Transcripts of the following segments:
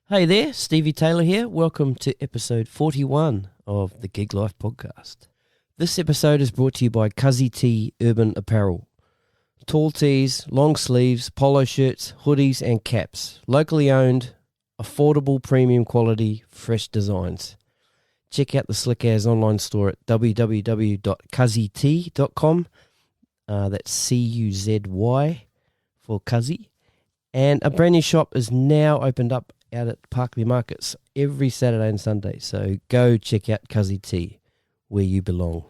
Hey there, Stevie Taylor here. Welcome to episode 41 of the Gig Life Podcast. This episode is brought to you by Cuzzy T Urban Apparel. Tall tees, long sleeves, polo shirts, hoodies and caps. Locally owned, affordable, premium quality, fresh designs. Check out the Slick As online store at www.cuzzyt.com. That's C-U-Z-Y for Cuzzy. And a brand new shop is now opened up out at Parkley Markets every Saturday and Sunday. So go check out Cuzzy T, where you belong.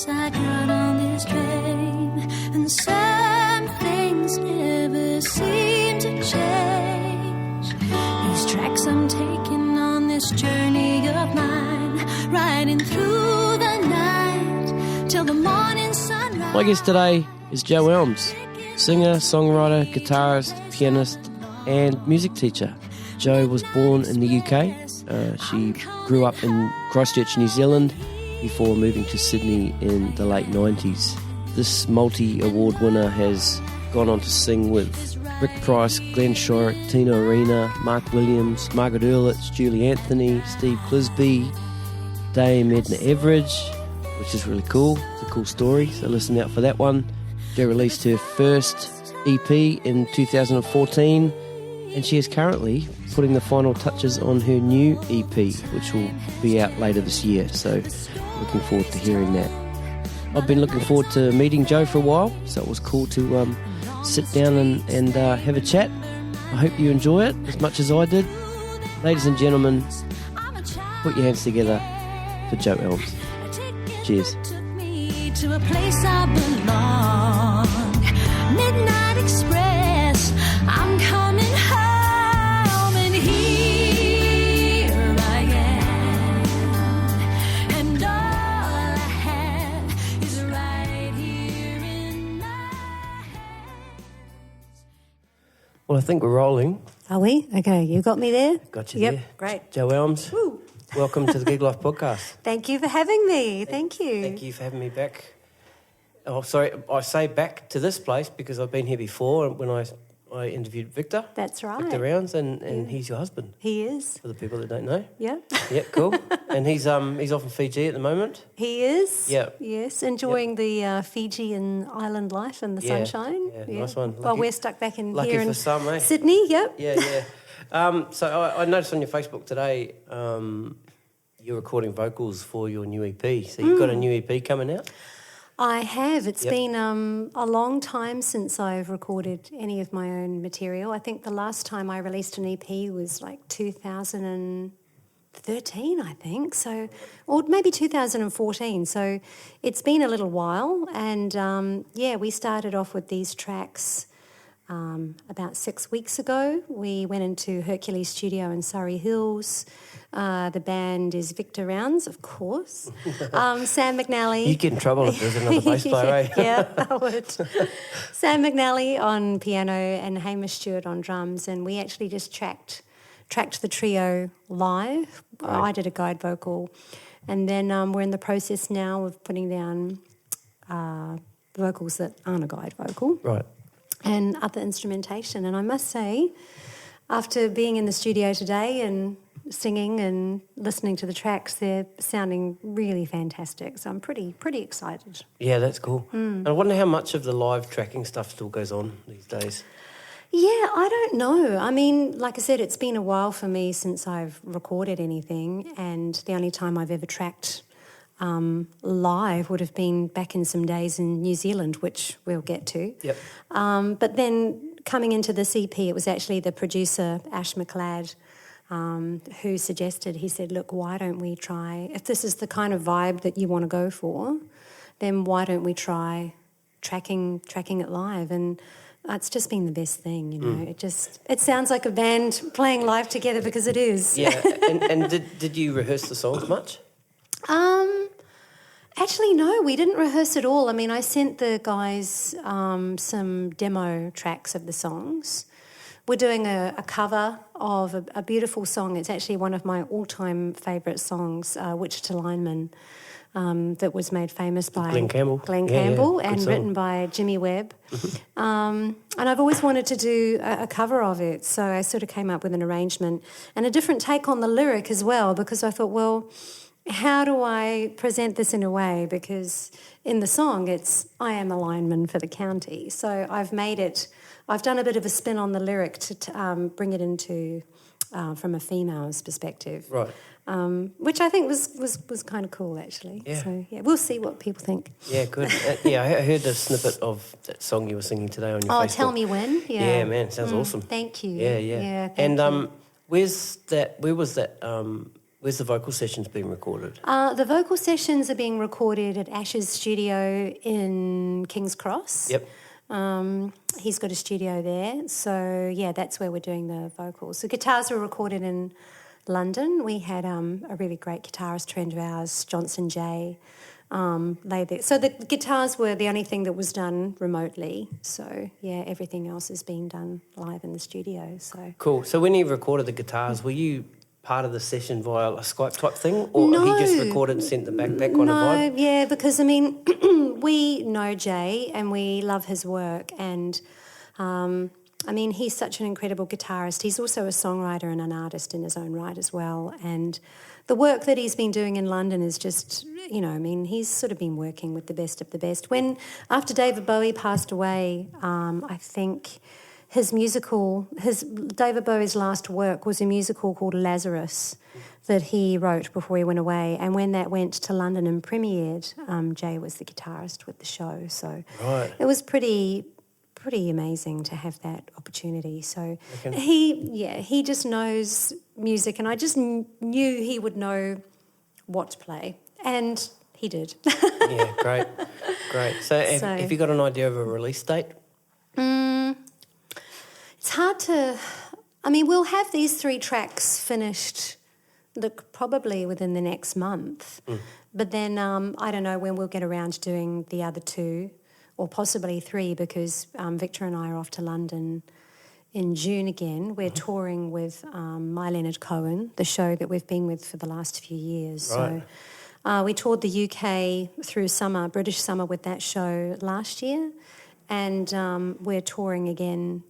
I got on this train, and some things never seem to change. These tracks I'm taking on this journey of mine, riding through the night till the morning sunrise. My guest today is Joe Elms, singer, songwriter, guitarist, pianist, and music teacher. Jo was born in the UK. She grew up in Christchurch, New Zealand, before moving to Sydney in the late 90s. This multi-award winner has gone on to sing with Rick Price, Glenn Shorrock, Tina Arena, Mark Williams, Margaret Earlitz, Julie Anthony, Steve Clisby, Dame Edna Everage, which is really cool. It's a cool story, so listen out for that one. Jo released her first EP in 2014, and she is currently putting the final touches on her new EP, which will be out later this year, so looking forward to hearing that. I've been looking forward to meeting Jo for a while, so it was cool to sit down and have a chat. I hope you enjoy it as much as I did. Ladies and gentlemen, put your hands together for Jo Elms. Cheers. To a place I belong. Midnight Express, I'm coming home, and here I am, and all I have is right here in my hands. Well, I think we're rolling. Are we? Okay, you got me there? Got you yep, there. Great. Jo Elms, Woo. Welcome to the Gig Life Podcast. Thank you for having me. Thank you. Thank you for having me back. Oh, sorry, I say back to this place because I've been here before when I interviewed Victor. That's right. Victor Rounds, and he's your husband. He is. For the people that don't know. Yeah. Yeah, cool. And he's off in Fiji at the moment. He is. Yeah. Yes, enjoying the Fijian island life and the sunshine. Yeah, nice one. Well, we're stuck back in lucky here in for some, eh? Sydney. Yep. Yeah. So I noticed on your Facebook today you're recording vocals for your new EP. So you've got a new EP coming out? I have. It's been a long time since I've recorded any of my own material. I think the last time I released an EP was like 2013, I think. So, or maybe 2014. So it's been a little while. And we started off with these tracks about 6 weeks ago. We went into Hercules Studio in Surrey Hills. The band is Victor Rounds, of course. Sam McNally. You'd get in trouble if there's another bass player, eh? Yeah, I would. Sam McNally on piano and Hamish Stewart on drums. And we actually just tracked the trio live. Right. I did a guide vocal. And then we're in the process now of putting down vocals that aren't a guide vocal. Right. And other instrumentation. And I must say, after being in the studio today and singing and listening to the tracks, they're sounding really fantastic. So I'm pretty excited. Yeah, that's cool. And I wonder how much of the live tracking stuff still goes on these days. Yeah, I don't know. I mean, like I said, it's been a while for me since I've recorded anything, and the only time I've ever tracked live would have been back in some days in New Zealand, which we'll get to. Yep. But then coming into this EP, it was actually the producer, Ash McLeod, who suggested, he said, look, why don't we try, if this is the kind of vibe that you want to go for, then why don't we try tracking it live? And It's just been the best thing, you know. It sounds like a band playing live together because it is. Yeah, and did you rehearse the songs much? Actually, no, we didn't rehearse at all. I mean, I sent the guys some demo tracks of the songs. We're doing a cover of a beautiful song. It's actually one of my all-time favourite songs, Wichita Lineman, that was made famous by Glenn Campbell. And song. written by Jimmy Webb. And I've always wanted to do a cover of it, so I sort of came up with an arrangement and a different take on the lyric as well, because I thought, well, how do I present this in a way? Because in the song it's, I am a lineman for the county. So I've done a bit of a spin on the lyric to bring it into, from a female's perspective. Right. Which I think was kind of cool, actually. Yeah. So, yeah, we'll see what people think. Yeah, good. I heard a snippet of that song you were singing today on your Facebook. Oh, Tell Me When? Yeah, man, sounds awesome. Thank you. Yeah. Thank you. Where's the vocal sessions being recorded? The vocal sessions are being recorded at Ash's studio in King's Cross. Yep. He's got a studio there. So, yeah, that's where we're doing the vocals. The guitars were recorded in London. We had a really great guitarist friend of ours, Johnson J, lay there. So the guitars were the only thing that was done remotely. So, yeah, everything else is being done live in the studio. So Cool. So when you recorded the guitars, were you part of the session via a Skype type thing, or he just recorded and sent them back kind of vibe? Yeah, because I mean, we know Jay and we love his work, and I mean, he's such an incredible guitarist. He's also a songwriter and an artist in his own right as well, and the work that he's been doing in London is just, you know, I mean, he's sort of been working with the best of the best. After David Bowie passed away, I think David Bowie's last work was a musical called Lazarus that he wrote before he went away. And when that went to London and premiered, Jay was the guitarist with the show. So It was pretty amazing to have that opportunity. So he just knows music, and I just knew he would know what to play, and he did. Yeah, great. So have you got an idea of a release date? It's hard to... I mean, we'll have these 3 tracks finished probably within the next month. But then I don't know when we'll get around to doing the other 2, or possibly 3, because Victor and I are off to London in June again. We're touring with My Leonard Cohen, the show that we've been with for the last few years. Right. So we toured the UK through British summer with that show last year, and we're touring again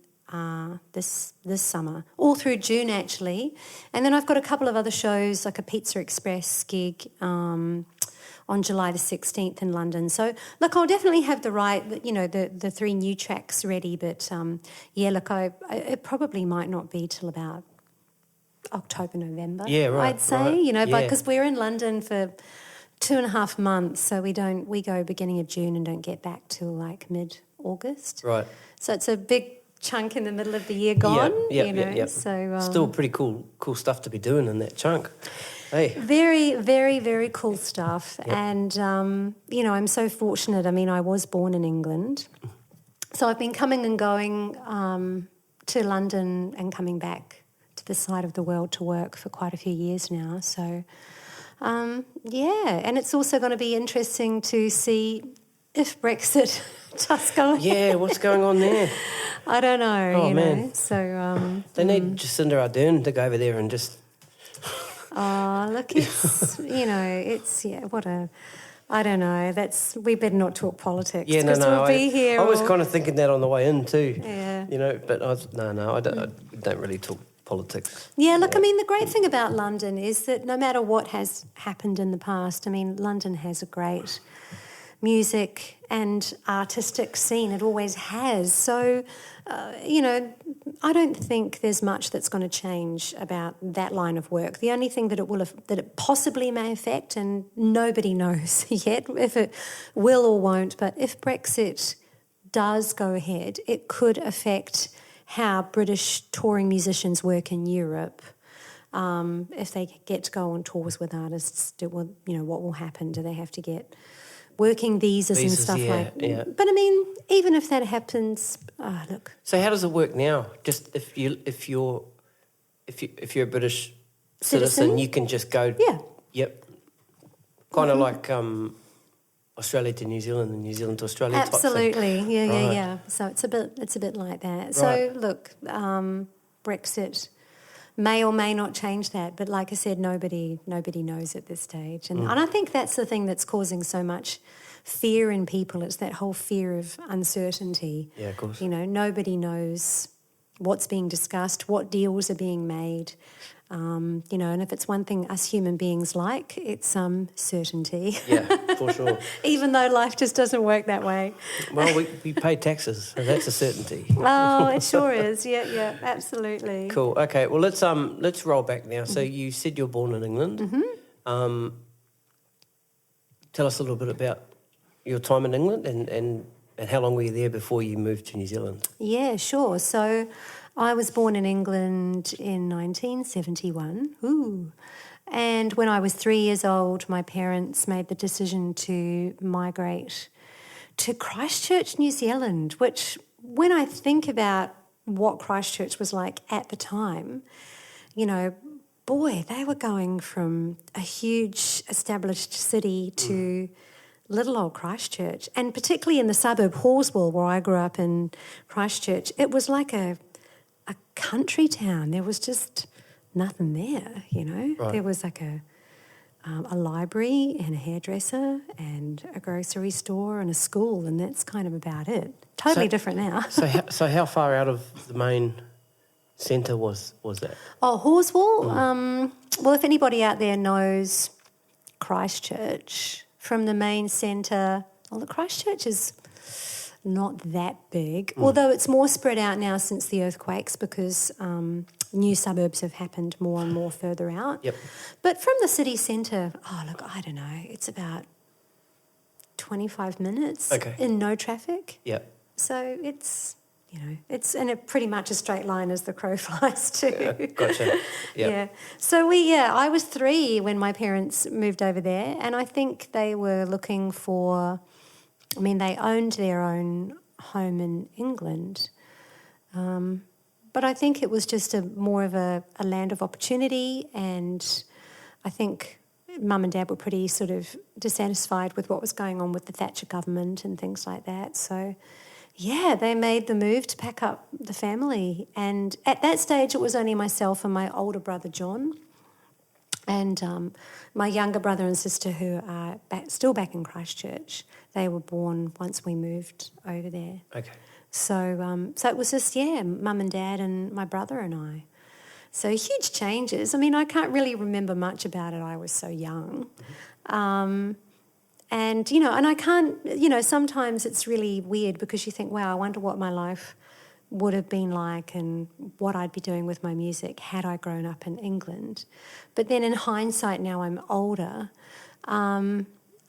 this summer, all through June actually. And then I've got a couple of other shows, like a Pizza Express gig on July the 16th in London. So, look, I'll definitely have the 3 new tracks ready, but it probably might not be till about October, November, I'd say, because we're in London for 2.5 months, so we go beginning of June and don't get back till like mid-August. Right. So it's a big chunk in the middle of the year gone, So still pretty cool stuff to be doing in that chunk. Hey. Very, very, very cool stuff. Yep. And, I'm so fortunate. I mean, I was born in England. So I've been coming and going to London and coming back to this side of the world to work for quite a few years now. So, and it's also going to be interesting to see if Brexit does go ahead. Yeah, what's going on there? I don't know. Oh, man. So they need Jacinda Ardern to go over there and just... Oh, look, it's, I don't know. We better not talk politics. Yeah, no. We'll be here. I was kind of thinking that on the way in too. Yeah. But I don't really talk politics. Yeah, look, I mean, the great thing about London is that no matter what has happened in the past, I mean, London has a great music and artistic scene. It always has. So, I don't think there's much that's going to change about that line of work. The only thing that it possibly may affect, and nobody knows yet if it will or won't, but if Brexit does go ahead, it could affect how British touring musicians work in Europe. If they get to go on tours with artists, what will happen? Do they have to get working visas and Visas, stuff yeah, like. yeah. But I mean, even if that happens, look. So how does it work now? Just if you're a British citizen, you can just go. Yeah. Yep. Kind of like Australia to New Zealand and New Zealand to Australia. Absolutely. Type thing. Yeah, Right. yeah. So it's a bit like that. Right. So look, Brexit may or may not change that, but like I said, nobody knows at this stage, and I think that's the thing that's causing so much fear in people. It's that whole fear of uncertainty. Yeah, of course. You know, nobody knows what's being discussed, what deals are being made. You know, and if it's one thing us human beings like, it's certainty. Yeah, for sure. Even though life just doesn't work that way. Well, we pay taxes, so that's a certainty. Oh, it sure is. Yeah, absolutely. Cool. Okay. Well, let's roll back now. So you said you're born in England. Mm-hmm. Tell us a little bit about your time in England and how long were you there before you moved to New Zealand? Yeah, sure. So I was born in England in 1971. Ooh. And when I was 3 years old, my parents made the decision to migrate to Christchurch, New Zealand, which when I think about what Christchurch was like at the time, you know, boy, they were going from a huge established city to little old Christchurch. And particularly in the suburb Horswell, where I grew up in Christchurch, it was like a country town. There was just nothing there, you know. Right. There was like a library and a hairdresser and a grocery store and a school, and that's kind of about it. Totally different now. So how far out of the main centre was that? Oh, Horswell? Well, if anybody out there knows Christchurch from the main centre, well, the Christchurch is not that big, although it's more spread out now since the earthquakes because new suburbs have happened more and more further out. Yep. But from the city centre, I don't know, it's about 25 minutes in no traffic. Yep. So it's, you know, it's in a pretty much a straight line as the crow flies too. Gotcha. Yep. Yeah. So I was 3 when my parents moved over there, and I think they were looking for, I mean, they owned their own home in England, but I think it was just more of a land of opportunity, and I think Mum and Dad were pretty sort of dissatisfied with what was going on with the Thatcher government and things like that. So, yeah, they made the move to pack up the family, and at that stage it was only myself and my older brother John, and my younger brother and sister who are still back in Christchurch. They were born once we moved over there. Okay. So it was just, Mum and Dad and my brother and I. So huge changes. I mean, I can't really remember much about it. I was so young. And, you know, and I can't, you know, sometimes it's really weird because you think, wow, I wonder what my life would have been like and what I'd be doing with my music had I grown up in England. But then in hindsight, now I'm older,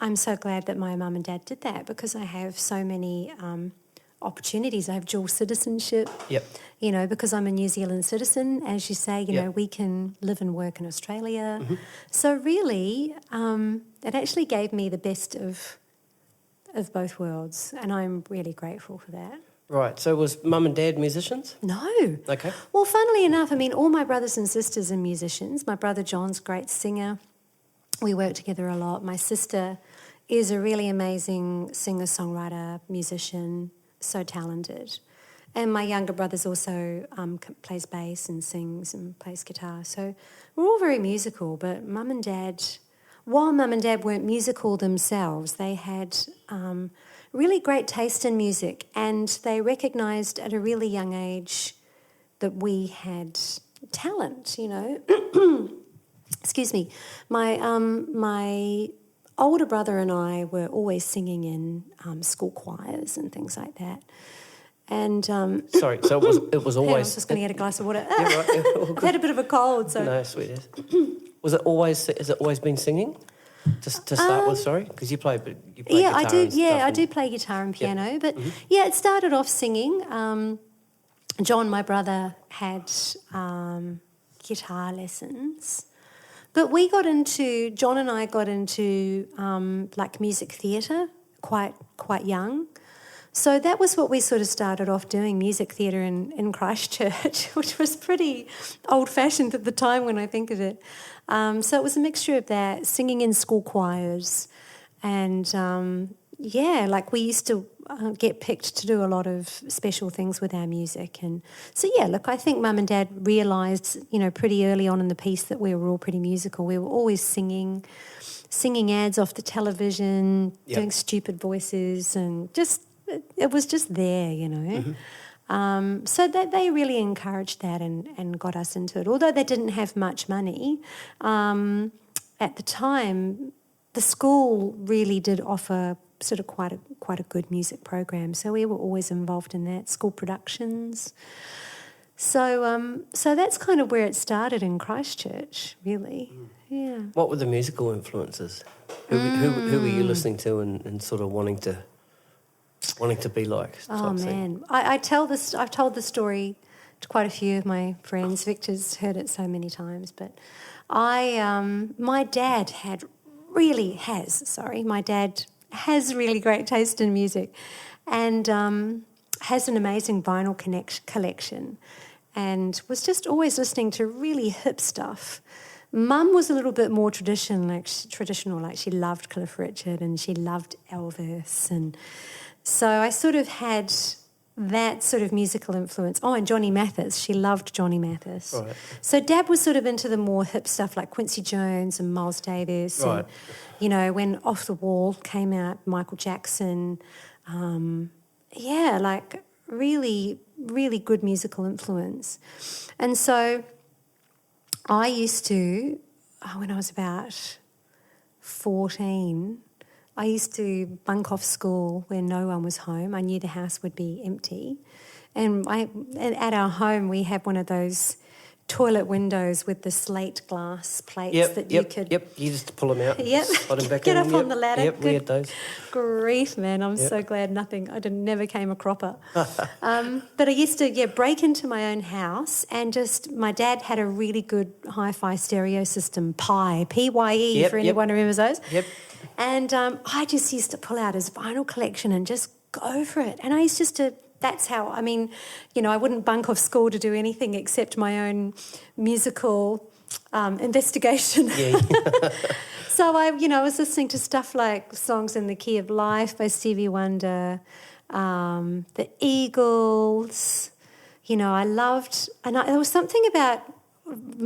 I'm so glad that my mum and dad did that because I have so many opportunities. I have dual citizenship. Yep. You know, because I'm a New Zealand citizen, as you say, you know, we can live and work in Australia. Mm-hmm. So really, it actually gave me the best of both worlds, and I'm really grateful for that. Right. So was Mum and Dad musicians? No. Okay. Well, funnily enough, I mean, all my brothers and sisters are musicians. My brother John's a great singer. We work together a lot. My sister is a really amazing singer, songwriter, musician, so talented. And my younger brother's also plays bass and sings and plays guitar. So we're all very musical, but Mum and Dad, while Mum and Dad weren't musical themselves, they had really great taste in music, and they recognised at a really young age that we had talent, you know. Excuse me. My older brother and I were always singing in school choirs and things like that. And sorry, so it was always. I was just going to get a glass of water. Yeah, right. I had a bit of a cold, so No, sweet as. Was it always? Has it always been singing? To start with, sorry, because you play yeah, guitar I do. and stuff Yeah, I do play guitar and piano, but yeah, it started off singing. John, my brother, had guitar lessons, But John and I got into like music theatre quite young. So that was what we sort of started off doing, music theatre in Christchurch, which was pretty old-fashioned at the time when I think of it. So it was a mixture of that, singing in school choirs, and like we used to get picked to do a lot of special things with our music. And so, I think Mum and Dad realised, pretty early on in the piece that we were all pretty musical. We were always singing ads off the television, doing stupid voices, and it was just there, Mm-hmm. So that they really encouraged that and got us into it. Although they didn't have much money, at the time, the school really did offer sort of quite a good music program. So we were always involved in that, school productions. So that's kind of where it started in Christchurch, really. Yeah. What were the musical influences? Who were you listening to and sort of wanting to be like? Oh man, I've told the story to quite a few of my friends. Victor's heard it so many times, but my dad has really great taste in music, and has an amazing vinyl collection, and was just always listening to really hip stuff. Mum was a little bit more traditional, like she loved Cliff Richard and she loved Elvis, and so I sort of had that sort of musical influence. Oh, and Johnny Mathis. She loved Johnny Mathis. Right. So Dad was sort of into the more hip stuff like Quincy Jones and Miles Davis. Right. And, when Off the Wall came out, Michael Jackson. Like really, really good musical influence. And so I used to, when I was about 14... I used to bunk off school when no one was home. I knew the house would be empty. And at our home, we had one of those toilet windows with the slate glass plates that you could... Yep, you just pull them out, slide them back Get in. up on the ladder. Yep, we had those. Grief, man, I'm so glad never came a cropper. But I used to, break into my own house and my dad had a really good hi-fi stereo system, P-Y-E, for anyone who remembers those. Yep. And I just used to pull out his vinyl collection and just go for it. And I used to... That's how, I wouldn't bunk off school to do anything except my own musical investigation. Yeah. So I was listening to stuff like Songs in the Key of Life by Stevie Wonder, the Eagles. I loved, there was something about,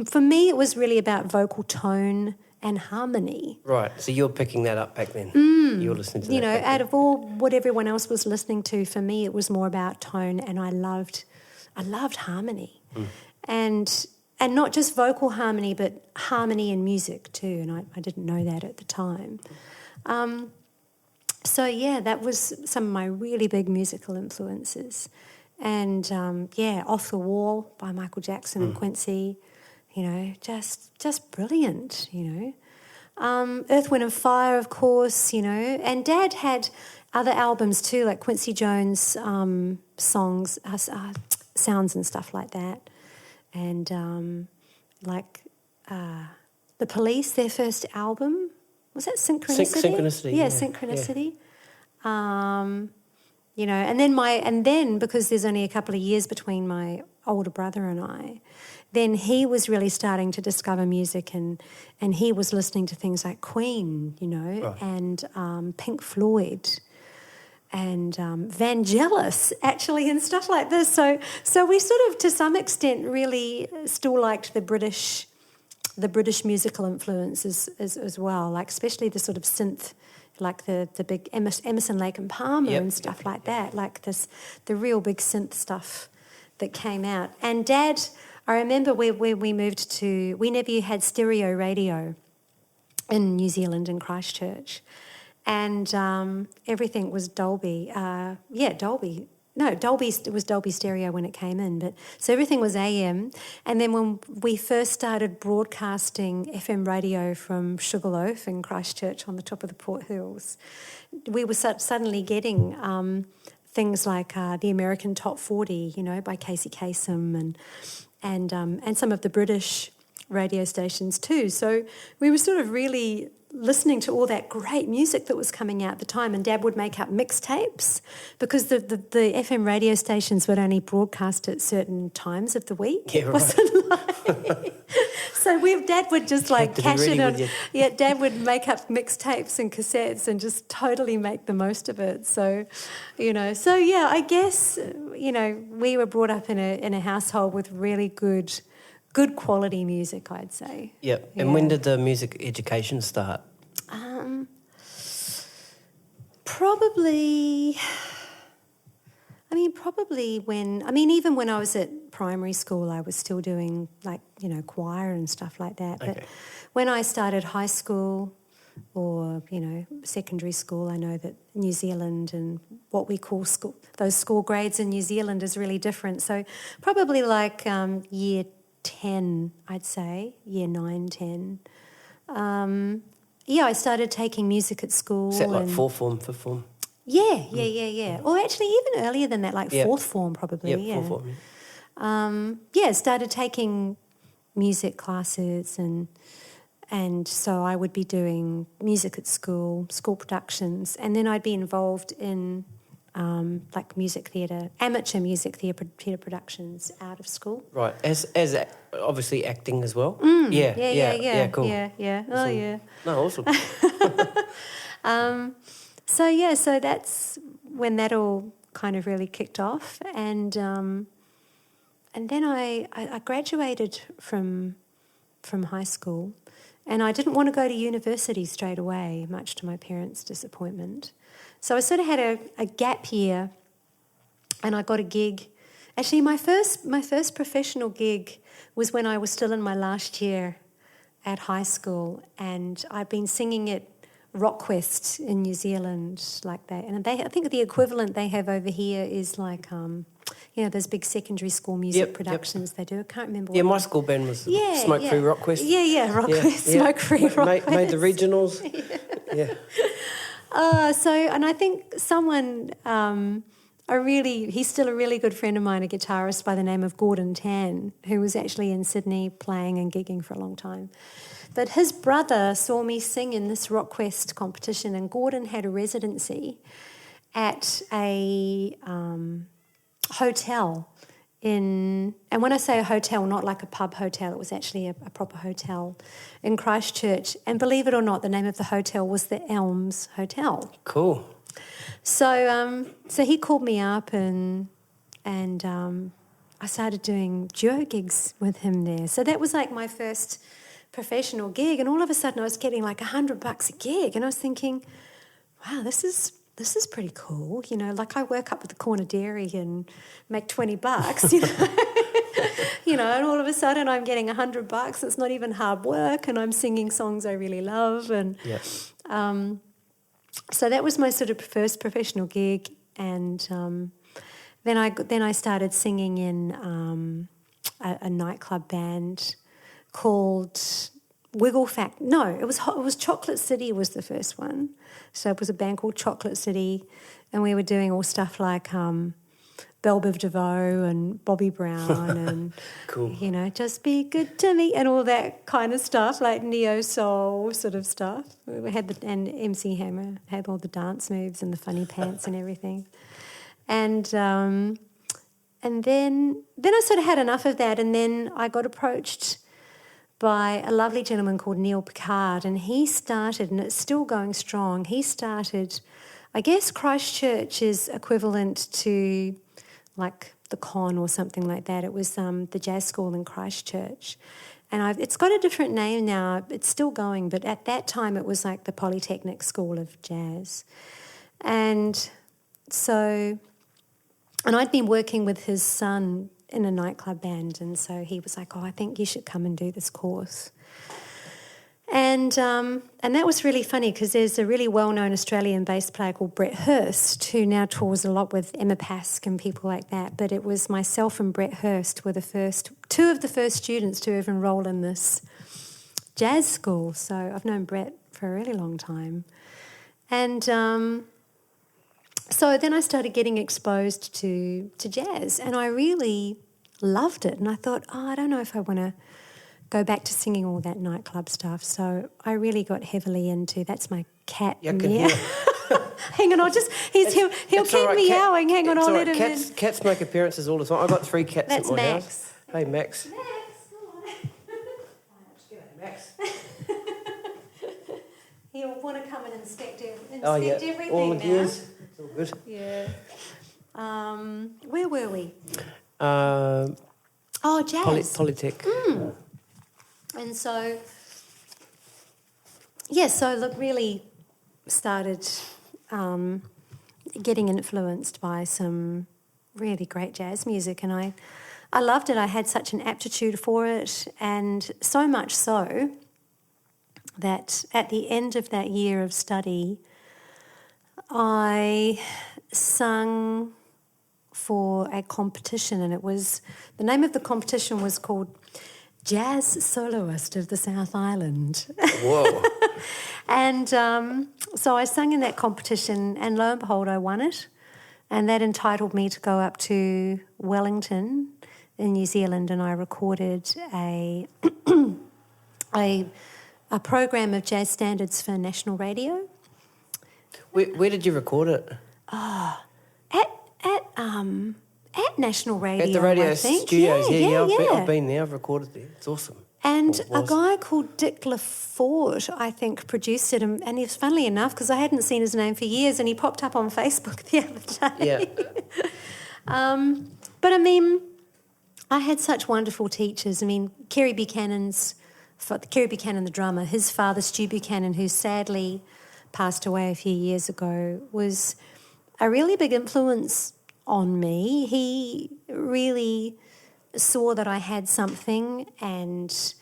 for me it was really about vocal tone and harmony. Right, so you were picking that up back then. You were listening to that. Out of all what everyone else was listening to, for me it was more about tone, and I loved harmony. And not just vocal harmony, but harmony in music too, and I didn't know that at the time. That was some of my really big musical influences. And Off the Wall by Michael Jackson and Quincy, just brilliant, Earth, Wind and Fire, of course, and Dad had other albums too, like Quincy Jones songs, sounds and stuff like that. And The Police, their first album, was that Synchronicity? Synchronicity. Yeah, Synchronicity. Yeah. And then because there's only a couple of years between my older brother and I, then he was really starting to discover music, and he was listening to things like Queen, Right. and Pink Floyd and Vangelis, actually, and stuff like this. So we sort of, to some extent, really still liked the British musical influences as well, like especially the sort of synth, like the big Emerson, Lake and Palmer and stuff like that, like the real big synth stuff that came out. And Dad, I remember where we moved to, we never had stereo radio in New Zealand, in Christchurch, and everything was Dolby. Dolby. No, it was Dolby Stereo when it came in, but so everything was AM. And then when we first started broadcasting FM radio from Sugarloaf in Christchurch on the top of the Port Hills, we were suddenly getting things like the American Top 40, by Casey Kasem, and some of the British radio stations too. So we were sort of really listening to all that great music that was coming out at the time, and Dad would make up mixtapes because the FM radio stations would only broadcast at certain times of the week. Yeah, right. Wasn't like... So Dad would just like cash in on... Yeah, Dad would make up mixtapes and cassettes and just totally make the most of it. So, I guess, we were brought up in a household with really good quality music, I'd say. Yep. And when did the music education start? Probably even when I was at primary school, I was still doing choir and stuff like that. Okay. But when I started high school or, secondary school, I know that New Zealand and what we call those school grades in New Zealand is really different. So probably year 10, I'd say, year 9, 10. I started taking music at school. Is that like fourth form, fifth form? Yeah. Or actually even earlier than that, fourth form probably. Yeah, fourth form. Started taking music classes and so I would be doing music at school productions, and then I'd be involved in music theatre, amateur music theatre productions out of school. Right, as obviously acting as well. Yeah, cool. Yeah. Oh, awesome. yeah. No, awesome. So that's when that all kind of really kicked off, and then I graduated from high school, and I didn't want to go to university straight away, much to my parents' disappointment. So I sort of had a gap year, and I got a gig. Actually, my first professional gig was when I was still in my last year at high school, and I'd been singing at Rockquest in New Zealand, like that. And I think the equivalent they have over here is those big secondary school music productions they do. I can't remember. Yeah, my school band was Smoke Free Rockquest. Yeah, Rockquest, Smoke Free Rockquest. Made the regionals. Yeah. And I think someone, he's still a really good friend of mine, a guitarist by the name of Gordon Tan, who was actually in Sydney playing and gigging for a long time. But his brother saw me sing in this Rockquest competition, and Gordon had a residency at a hotel and when I say a hotel, not like a pub hotel, it was actually a proper hotel in Christchurch. And believe it or not, the name of the hotel was the Elms Hotel. Cool. So he called me up and I started doing duo gigs with him there. So that was like my first professional gig, and all of a sudden I was getting like $100 a gig, and I was thinking, wow, this is pretty cool, like I work up at the corner dairy and make $20, and all of a sudden I'm getting $100. It's not even hard work, and I'm singing songs I really love, and so that was my sort of first professional gig, and then I started singing in a nightclub band called Wiggle Fact. No, it was Chocolate City was the first one. So it was a band called Chocolate City, and we were doing all stuff like Belle Biv DeVoe and Bobby Brown and cool. Just Be Good to Me and all that kind of stuff, like neo soul sort of stuff. We had and MC Hammer had all the dance moves and the funny pants and everything, and then I sort of had enough of that, and then I got approached by a lovely gentleman called Neil Picard, and he started, and it's still going strong, he started, I guess Christchurch is equivalent to like the Con or something like that. It was the jazz school in Christchurch. And it's got a different name now, it's still going, but at that time it was like the Polytechnic School of Jazz. And I'd been working with his son in a nightclub band, and so he was like, I think you should come and do this course. And that was really funny because there's a really well-known Australian bass player called Brett Hurst who now tours a lot with Emma Pask and people like that, but it was myself and Brett Hurst were two of the first students to ever enroll in this jazz school. So I've known Brett for a really long time. And so then I started getting exposed to jazz, and I really loved it. And I thought, I don't know if I want to go back to singing all that nightclub stuff. So I really got heavily into, that's my cat in there. Hang on, he'll keep meowing. Hang on, I'll let him in. Cats make appearances all the time. I've got 3 cats That's at my Max. house. Hey, Max. Max, he'll want to come and inspect everything all the now. gears. It's all good. Yeah. Where were we? Jazz. Polytech. And so, look, really started getting influenced by some really great jazz music, and I loved it. I had such an aptitude for it, and so much so that at the end of that year of study, I sung for a competition, and the name of the competition was called Jazz Soloist of the South Island. Whoa. And so I sang in that competition, and lo and behold, I won it. And that entitled me to go up to Wellington in New Zealand, and I recorded a program of jazz standards for national radio. Where did you record it? At national radio, at the radio I think. studios. Yeah. I've been there. I've recorded there. It's awesome. And a guy called Dick I think, produced it, and he was, funnily enough, because I hadn't seen his name for years, and he popped up on Facebook the other day. Yeah. But I mean, I had such wonderful teachers. I mean, Kerry Buchanan, the drummer, his father, Stu Buchanan, who sadly passed away a few years ago, was a really big influence on me. He really saw that I had something, and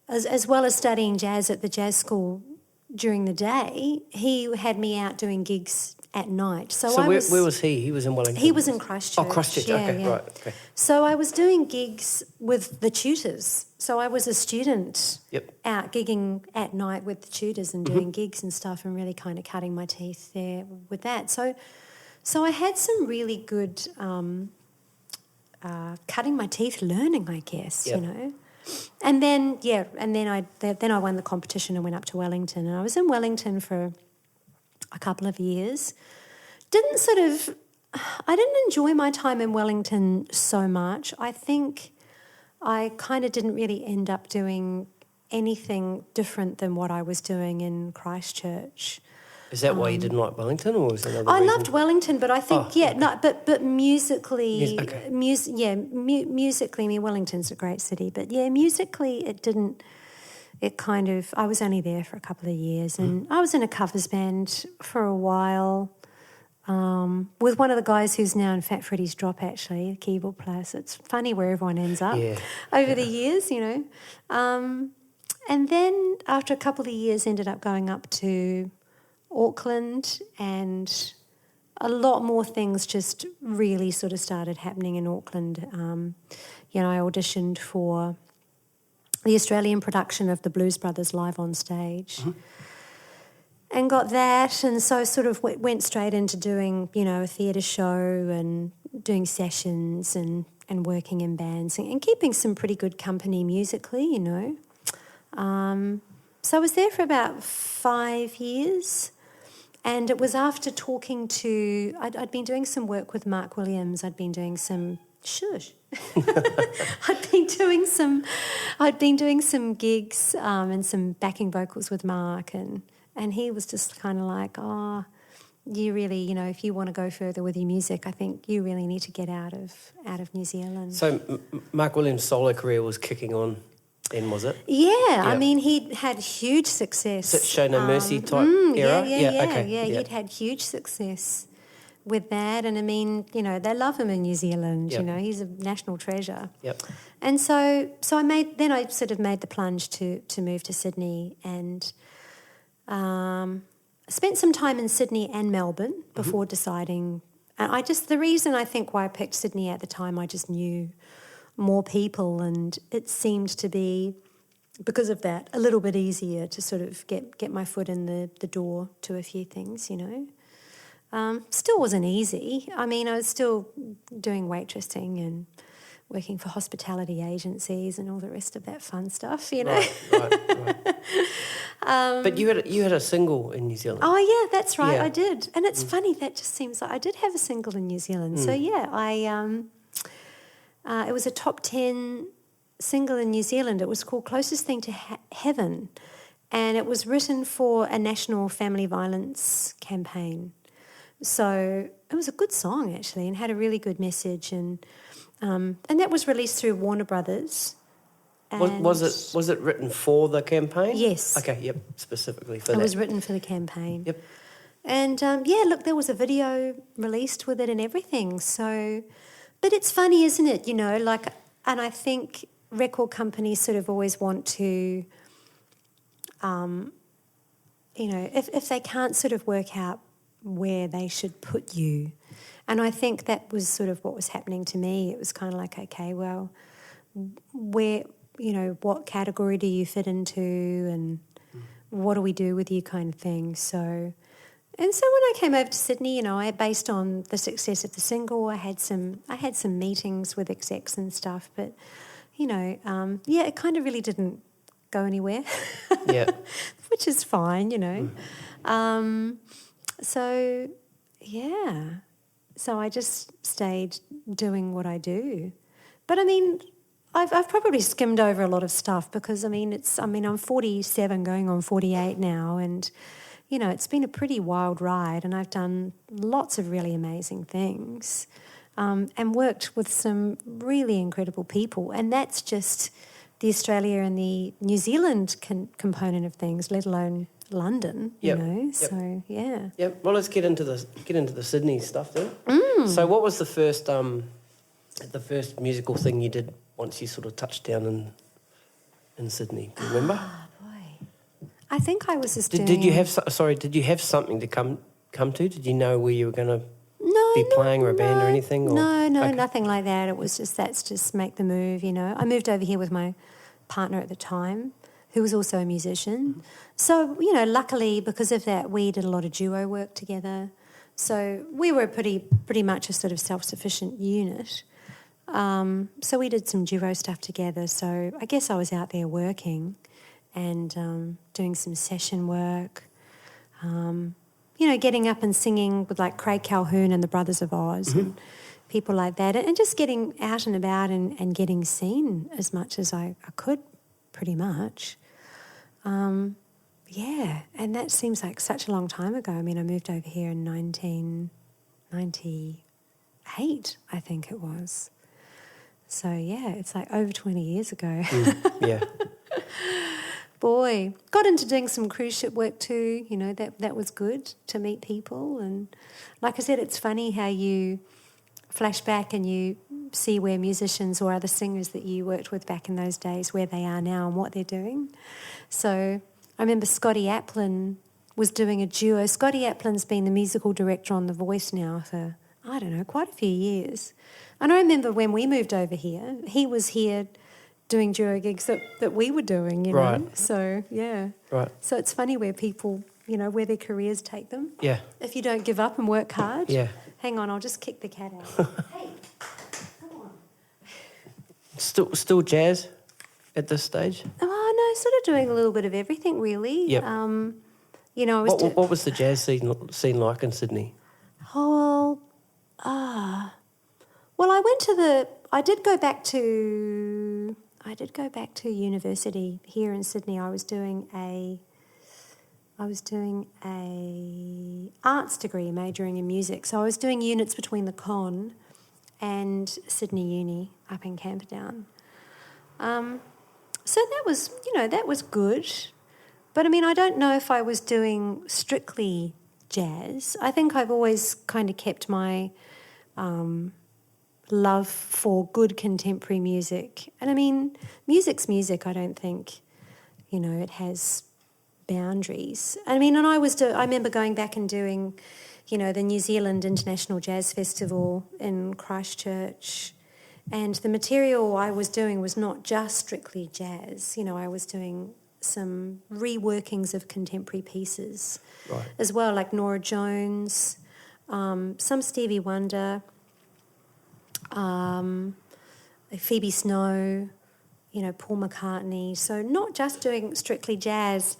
as well as studying jazz at the jazz school during the day, he had me out doing gigs at night. So where was he? He was in Wellington? He was in Christchurch. Oh, Christchurch, okay, right. Okay. So I was doing gigs with the tutors. So I was a student out gigging at night with the tutors and doing gigs and stuff, and really kind of cutting my teeth there with that. So I had some really good cutting my teeth learning, I guess, you know. And then I won the competition and went up to Wellington, and I was in Wellington for a couple of years. I didn't enjoy my time in Wellington so much. I think I kind of didn't really end up doing anything different than what I was doing in Christchire. Is that why you didn't like Wellington, or was there another I reason? loved Wellington, but I think but musically, musically, I mean, Wellington's a great city, but musically, it didn't. It kind of, I was only there for a couple of years, and I was in a covers band for a while with one of the guys who's now in Fat Freddy's Drop, actually, the keyboard player. So it's funny where everyone ends up over the years, you know. And then after a couple of years, ended up going up to Auckland, and a lot more things just really sort of started happening in Auckland. I auditioned for the Australian production of the Blues Brothers Live on Stage and got that, and so sort of went straight into doing, a theatre show and doing sessions and working in bands and keeping some pretty good company musically, So I was there for about 5 years. And it was after talking to, I'd been doing some work with Mark Williams. I'd been doing some I'd been doing some gigs and some backing vocals with Mark, and he was just kind of like, you really, if you want to go further with your music, I think you really need to get out of New Zealand. So Mark Williams' solo career was kicking on then, was it? Yeah, I mean, he'd had huge success. Is it Show No Mercy type era? He'd had huge success with that, and I mean, they love him in New Zealand. He's a national treasure. Yep. And so I sort of made the plunge to move to Sydney, and spent some time in Sydney and Melbourne before deciding. And the reason I think why I picked Sydney at the time, I just knew more people, and it seemed to be, because of that, a little bit easier to sort of get my foot in the door to a few things, Still wasn't easy. I mean, I was still doing waitressing and working for hospitality agencies and all the rest of that fun stuff, you know. Right. But you had a single in New Zealand. Oh, yeah, that's right, Yeah. I did. And it's funny, that just seems like I did have a single in New Zealand. So, yeah, it was a top 10 single in New Zealand. It was called Closest Thing to Heaven, and it was written for a national family violence campaign. So it was a good song, actually, and had a really good message. And that was released through Warner Brothers. Was it written for the campaign? Yes. Okay, yep, specifically for that. It was written for the campaign. Yep. And, look, there was a video released with it and everything. So, but it's funny, isn't it, you know, like, and I think record companies sort of always want to, you know, if they can't sort of work out where they should put you. And I think that was sort of what was happening to me. It was kind of like, okay, well, where, you know, what category do you fit into and what do we do with you kind of thing. So, and so when I came over to Sydney, you know, based on the success of the single, I had some meetings with execs and stuff, but, you know, it kind of really didn't go anywhere. Yeah. Which is fine, you know. So, yeah. So I just stayed doing what I do. But, I mean, I've probably skimmed over a lot of stuff because, I'm 47 going on 48 now, and, you know, it's been a pretty wild ride, and I've done lots of really amazing things and worked with some really incredible people, and that's just the Australia and the New Zealand component of things, let alone London, you know. So yeah. Yep. Well, let's get into the Sydney stuff then. So, what was the first musical thing you did once you sort of touched down in Sydney? Do you remember? Ah, boy. I think I was just Did you have something to come to? Did you know where you were going to be playing or a band or anything? Or? No, nothing like that. It was just make the move, you know. I moved over here with my partner at the time, who was also a musician. So, you know, luckily because of that, we did a lot of duo work together. So we were pretty much a sort of self-sufficient unit. So we did some duo stuff together. So I guess I was out there working and doing some session work. You know, getting up and singing with like Craig Calhoun and the Brothers of Oz and people like that, and just getting out and about and getting seen as much as I could, pretty much. And that seems like such a long time ago. I mean, I moved over here in 1998, I think it was. So, yeah, it's like over 20 years ago. Yeah. Boy, got into doing some cruise ship work too, you know, that was good to meet people. And like I said, it's funny how you flash back and you see where musicians or other singers that you worked with back in those days, where they are now and what they're doing. So I remember Scotty Applin was doing a duo. Scotty Applin's been the musical director on The Voice now for, I don't know, quite a few years. And I remember when we moved over here, he was here doing duo gigs that we were doing, you know. Right. So, yeah. Right. So it's funny where people, you know, where their careers take them. Yeah. If you don't give up and work hard. Yeah. Hang on, I'll just kick the cat out. Hey, come on. Still jazz at this stage? Oh, no, sort of doing a little bit of everything, really. Yep. You know, I was... What was the jazz scene like in Sydney? Well, I did go back to university here in Sydney. I was doing a arts degree, majoring in music. So I was doing units between the Con and Sydney Uni up in Camperdown. So that was good. But I mean, I don't know if I was doing strictly jazz. I think I've always kind of kept my love for good contemporary music. And I mean, music's music. I don't think, you know, it has boundaries. I mean, and I remember going back and doing, you know, the New Zealand International Jazz Festival in Christchurch, and the material I was doing was not just strictly jazz. You know, I was doing some reworkings of contemporary pieces as well, like Norah Jones, some Stevie Wonder, Phoebe Snow, Paul McCartney. So not just doing strictly jazz.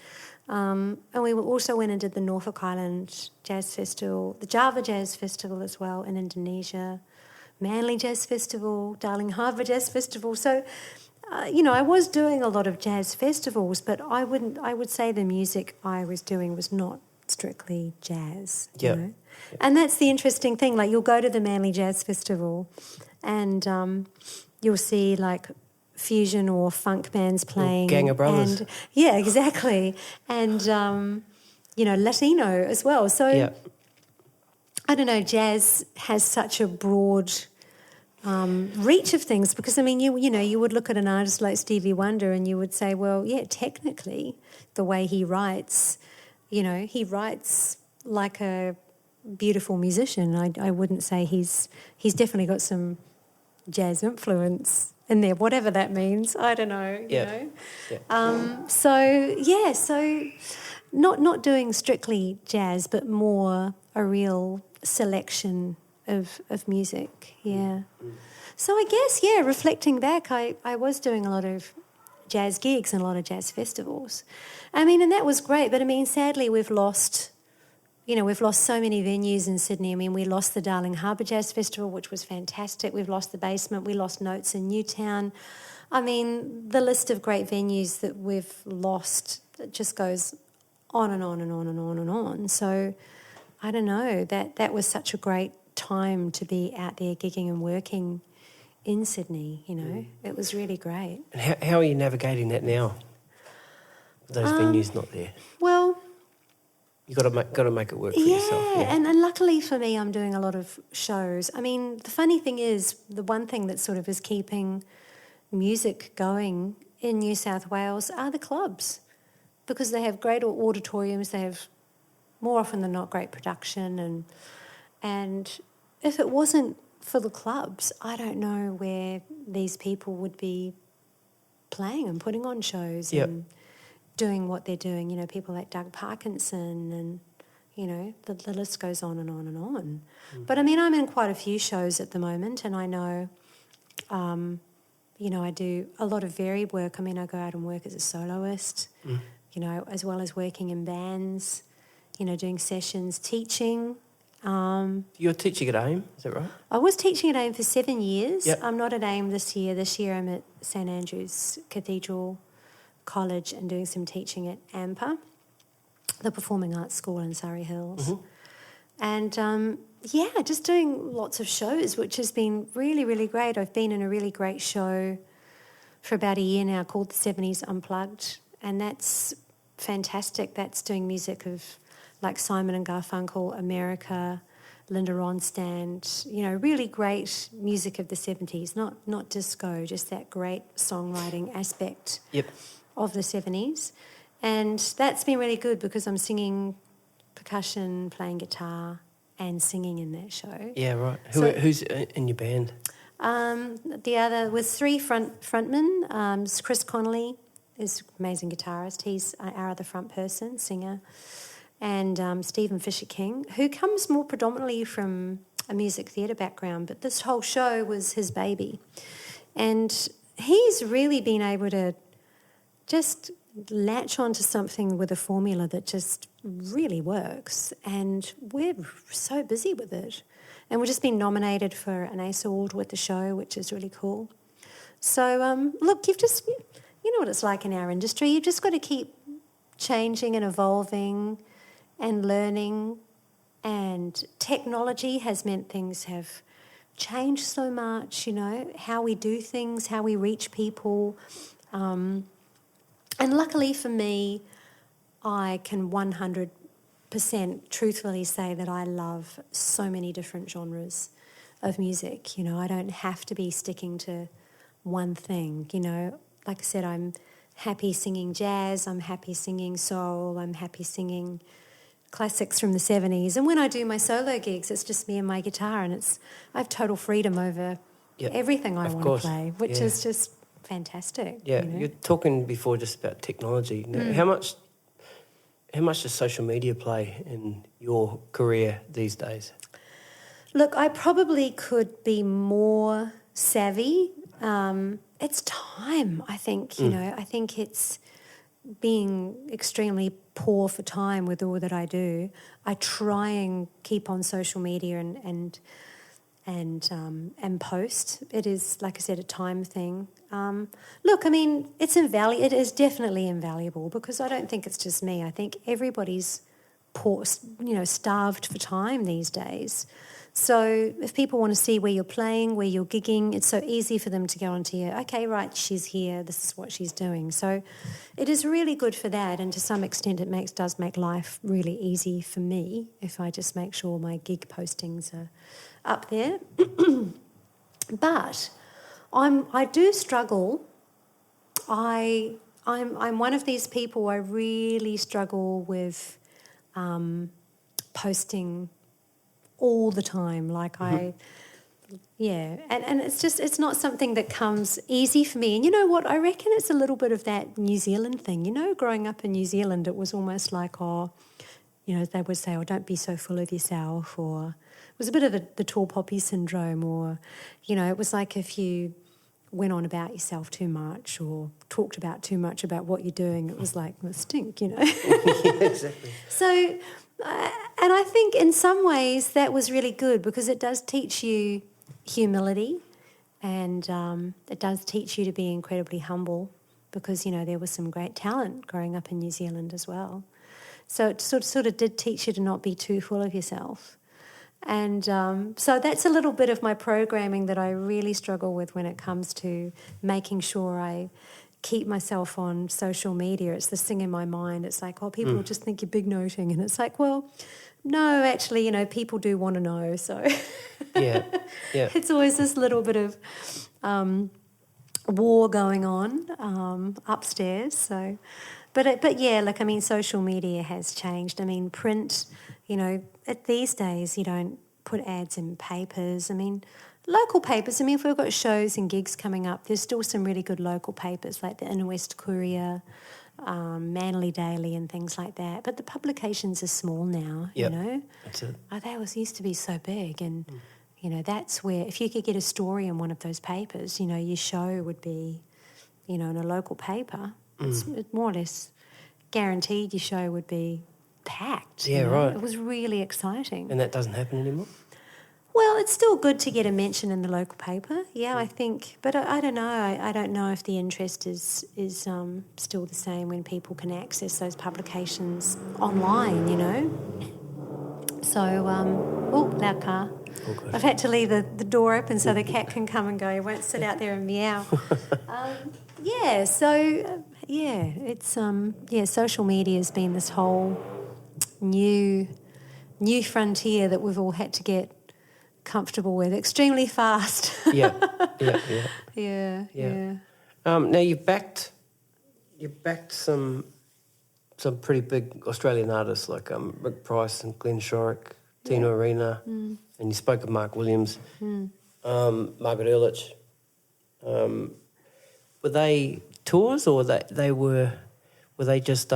And we also went and did the Norfolk Island Jazz Festival, the Java Jazz Festival as well in Indonesia, Manly Jazz Festival, Darling Harbour Jazz Festival. So, I was doing a lot of jazz festivals, but I would say the music I was doing was not strictly jazz. Yeah. And that's the interesting thing. Like, you'll go to the Manly Jazz Festival and you'll see, like, fusion or funk bands playing. Gang of Brothers. And, yeah, exactly. And, Latino as well. So, I don't know, jazz has such a broad reach of things because, you would look at an artist like Stevie Wonder and you would say, well, yeah, technically the way he writes, he writes like a beautiful musician. I wouldn't say he's definitely got some jazz influence in there, whatever that means. I don't know, you know. Yeah. So not doing strictly jazz, but more a real selection of music, yeah. So I guess, reflecting back, I was doing a lot of jazz gigs and a lot of jazz festivals. And that was great, but sadly we've lost so many venues in Sydney. We lost the Darling Harbour Jazz Festival, which was fantastic. We've lost the Basement. We lost Notes in Newtown. The list of great venues that we've lost just goes on and on and on and on and on. So I don't know, that was such a great time to be out there gigging and working in Sydney, It was really great. And how are you navigating that now? With those venues not there? Well, you got to make it work for yourself. Yeah, and luckily for me, I'm doing a lot of shows. The funny thing is, the one thing that sort of is keeping music going in New South Wales are the clubs, because they have great auditoriums, they have more often than not great production, and if it wasn't for the clubs, I don't know where these people would be playing and putting on shows and doing what they're doing. People like Doug Parkinson and, the list goes on and on and on. But, I'm in quite a few shows at the moment, and I know, I do a lot of varied work. I go out and work as a soloist, as well as working in bands, doing sessions, teaching. You're teaching at AIM, is that right? I was teaching at AIM for 7 years. Yep. I'm not at AIM this year. This year I'm at St Andrew's Cathedral College and doing some teaching at AMPA, the Performing Arts School in Surrey Hills. And, just doing lots of shows, which has been really, really great. I've been in a really great show for about a year now called The 70s Unplugged, and that's fantastic. That's doing music of like Simon and Garfunkel, America, Linda Ronstadt, really great music of the 70s, not disco, just that great songwriting aspect of the 70s. And that's been really good because I'm singing percussion, playing guitar and singing in that show. Yeah, right. Who's in your band? The other was three frontmen. Chris Connolly is an amazing guitarist. He's our other front person, singer. And Stephen Fisher-King, who comes more predominantly from a music theatre background, but this whole show was his baby. And he's really been able to just latch onto something with a formula that just really works, and we're so busy with it. And we've just been nominated for an Ace Award with the show, which is really cool. So, look, you know what it's like in our industry. You've just got to keep changing and evolving and learning, and technology has meant things have changed so much, how we do things, how we reach people. And luckily for me, I can 100% truthfully say that I love so many different genres of music. I don't have to be sticking to one thing. Like I said, I'm happy singing jazz, I'm happy singing soul, I'm happy singing classics from the 70s. And when I do my solo gigs, it's just me and my guitar, and I have total freedom over everything I want to play, which is just fantastic. Yeah, you're talking before just about technology. Now, how much does social media play in your career these days? Look, I probably could be more savvy It's time, I think, you know. I think it's being extremely poor for time with all that I do. I try and keep on social media and post. It is, like I said, a time thing. Look, I mean, it is definitely invaluable, because I don't think it's just me. I think everybody's poor, starved for time these days. So if people want to see where you're playing, where you're gigging, it's so easy for them to go onto you. Okay, right, she's here, this is what she's doing. So it is really good for that, and to some extent it does make life really easy for me if I just make sure my gig postings are up there. But I do struggle. I'm one of these people, I really struggle with posting all the time. Like and it's not something that comes easy for me. And you know what, I reckon it's a little bit of that New Zealand thing. You know, growing up in New Zealand, it was almost like, they would say, don't be so full of yourself, or it was a bit of the tall poppy syndrome, or, it was like if you went on about yourself too much or talked about too much about what you're doing, it was like a stink, Yeah, exactly. So, and I think in some ways that was really good, because it does teach you humility, and it does teach you to be incredibly humble, because, there was some great talent growing up in New Zealand as well. So it sort of did teach you to not be too full of yourself. And so that's a little bit of my programming that I really struggle with when it comes to making sure I keep myself on social media. It's this thing in my mind. It's like, people will just think you're big noting. And it's like, well, no, actually, people do want to know. So yeah. It's always this little bit of war going on upstairs. So, but yeah, look, I mean, social media has changed. I mean, print, these days you don't put ads in papers. I mean, local papers, if we've got shows and gigs coming up, there's still some really good local papers like the Inner West Courier, Manly Daily and things like that. But the publications are small now, That's it. They used to be so big, and, that's where, if you could get a story in one of those papers, your show would be, in a local paper. It's more or less guaranteed your show would be packed. Yeah, right. It was really exciting. And that doesn't happen anymore? Well, it's still good to get a mention in the local paper, I think. But I don't know. I don't know if the interest is still the same when people can access those publications online, So, loud car. Okay. I've had to leave the door open so the cat can come and go. It won't sit out there and meow. It's social media has been this whole new frontier that we've all had to get comfortable with extremely fast. Yeah. Now you've backed some pretty big Australian artists like Rick Price and Glenn Shorrock, Tina Arena, and you spoke of Mark Williams, Margaret Ehrlich. Were they tours, or were they just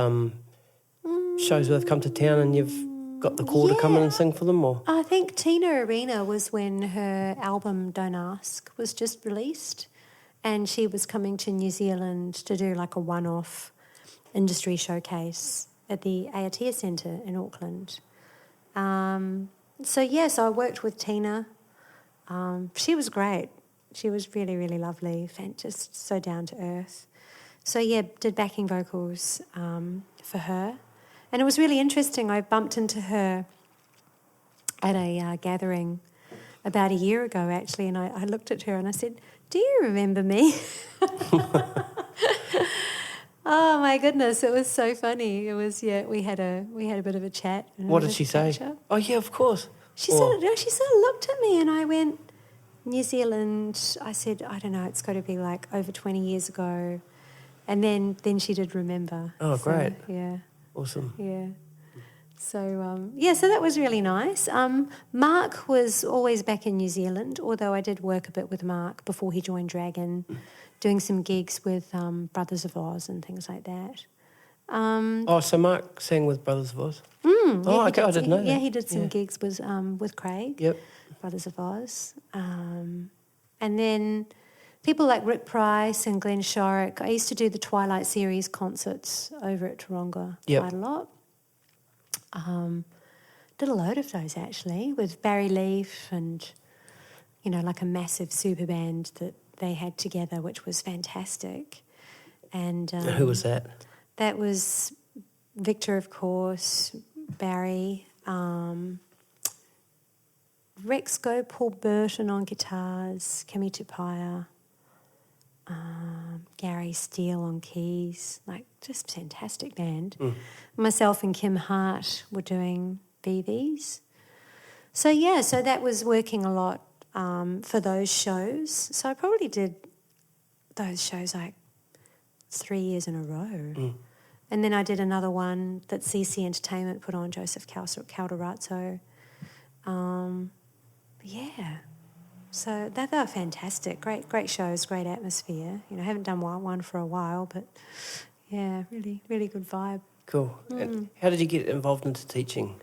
shows where they've come to town and you've got the call to come in and sing for them? Or I think Tina Arena was when her album Don't Ask was just released, and she was coming to New Zealand to do like a one-off industry showcase at the Aotea Centre in Auckland. So I worked with Tina. She was great. She was really, really lovely, just so down to earth. So did backing vocals for her. And it was really interesting. I bumped into her at a gathering about a year ago, actually, and I looked at her and I said, "Do you remember me?" Oh my goodness, it was so funny. It was we had a bit of a chat. what did she say? Oh yeah, of course. She sort of looked at me and I went, New Zealand. I said, I don't know, it's got to be like over 20 years ago. And then she did remember. Oh, great. Yeah. Awesome. Yeah. So, so that was really nice. Mark was always back in New Zealand, although I did work a bit with Mark before he joined Dragon, doing some gigs with Brothers of Oz and things like that. So Mark sang with Brothers of Oz? I didn't know that. Yeah, he did some gigs with Craig, Yep. Brothers of Oz. And then people like Rick Price and Glenn Shorrock. I used to do the Twilight series concerts over at Taronga quite a lot. Did a load of those actually with Barry Leaf and, you know, like a massive super band that they had together, which was fantastic. And who was that? That was Victor, of course, Barry, Rex Go, Paul Burton on guitars, Kimmy Tupaya, Gary Steele on keys, like just fantastic band. Myself and Kim Hart were doing BVs. So that was working a lot for those shows. So I probably did those shows like 3 years in a row. And then I did another one that CC Entertainment put on, Joseph Calderazzo. So they were fantastic. Great shows, great atmosphere. You know, I haven't done one for a while, but yeah, really, really good vibe. Cool. And how did you get involved into teaching?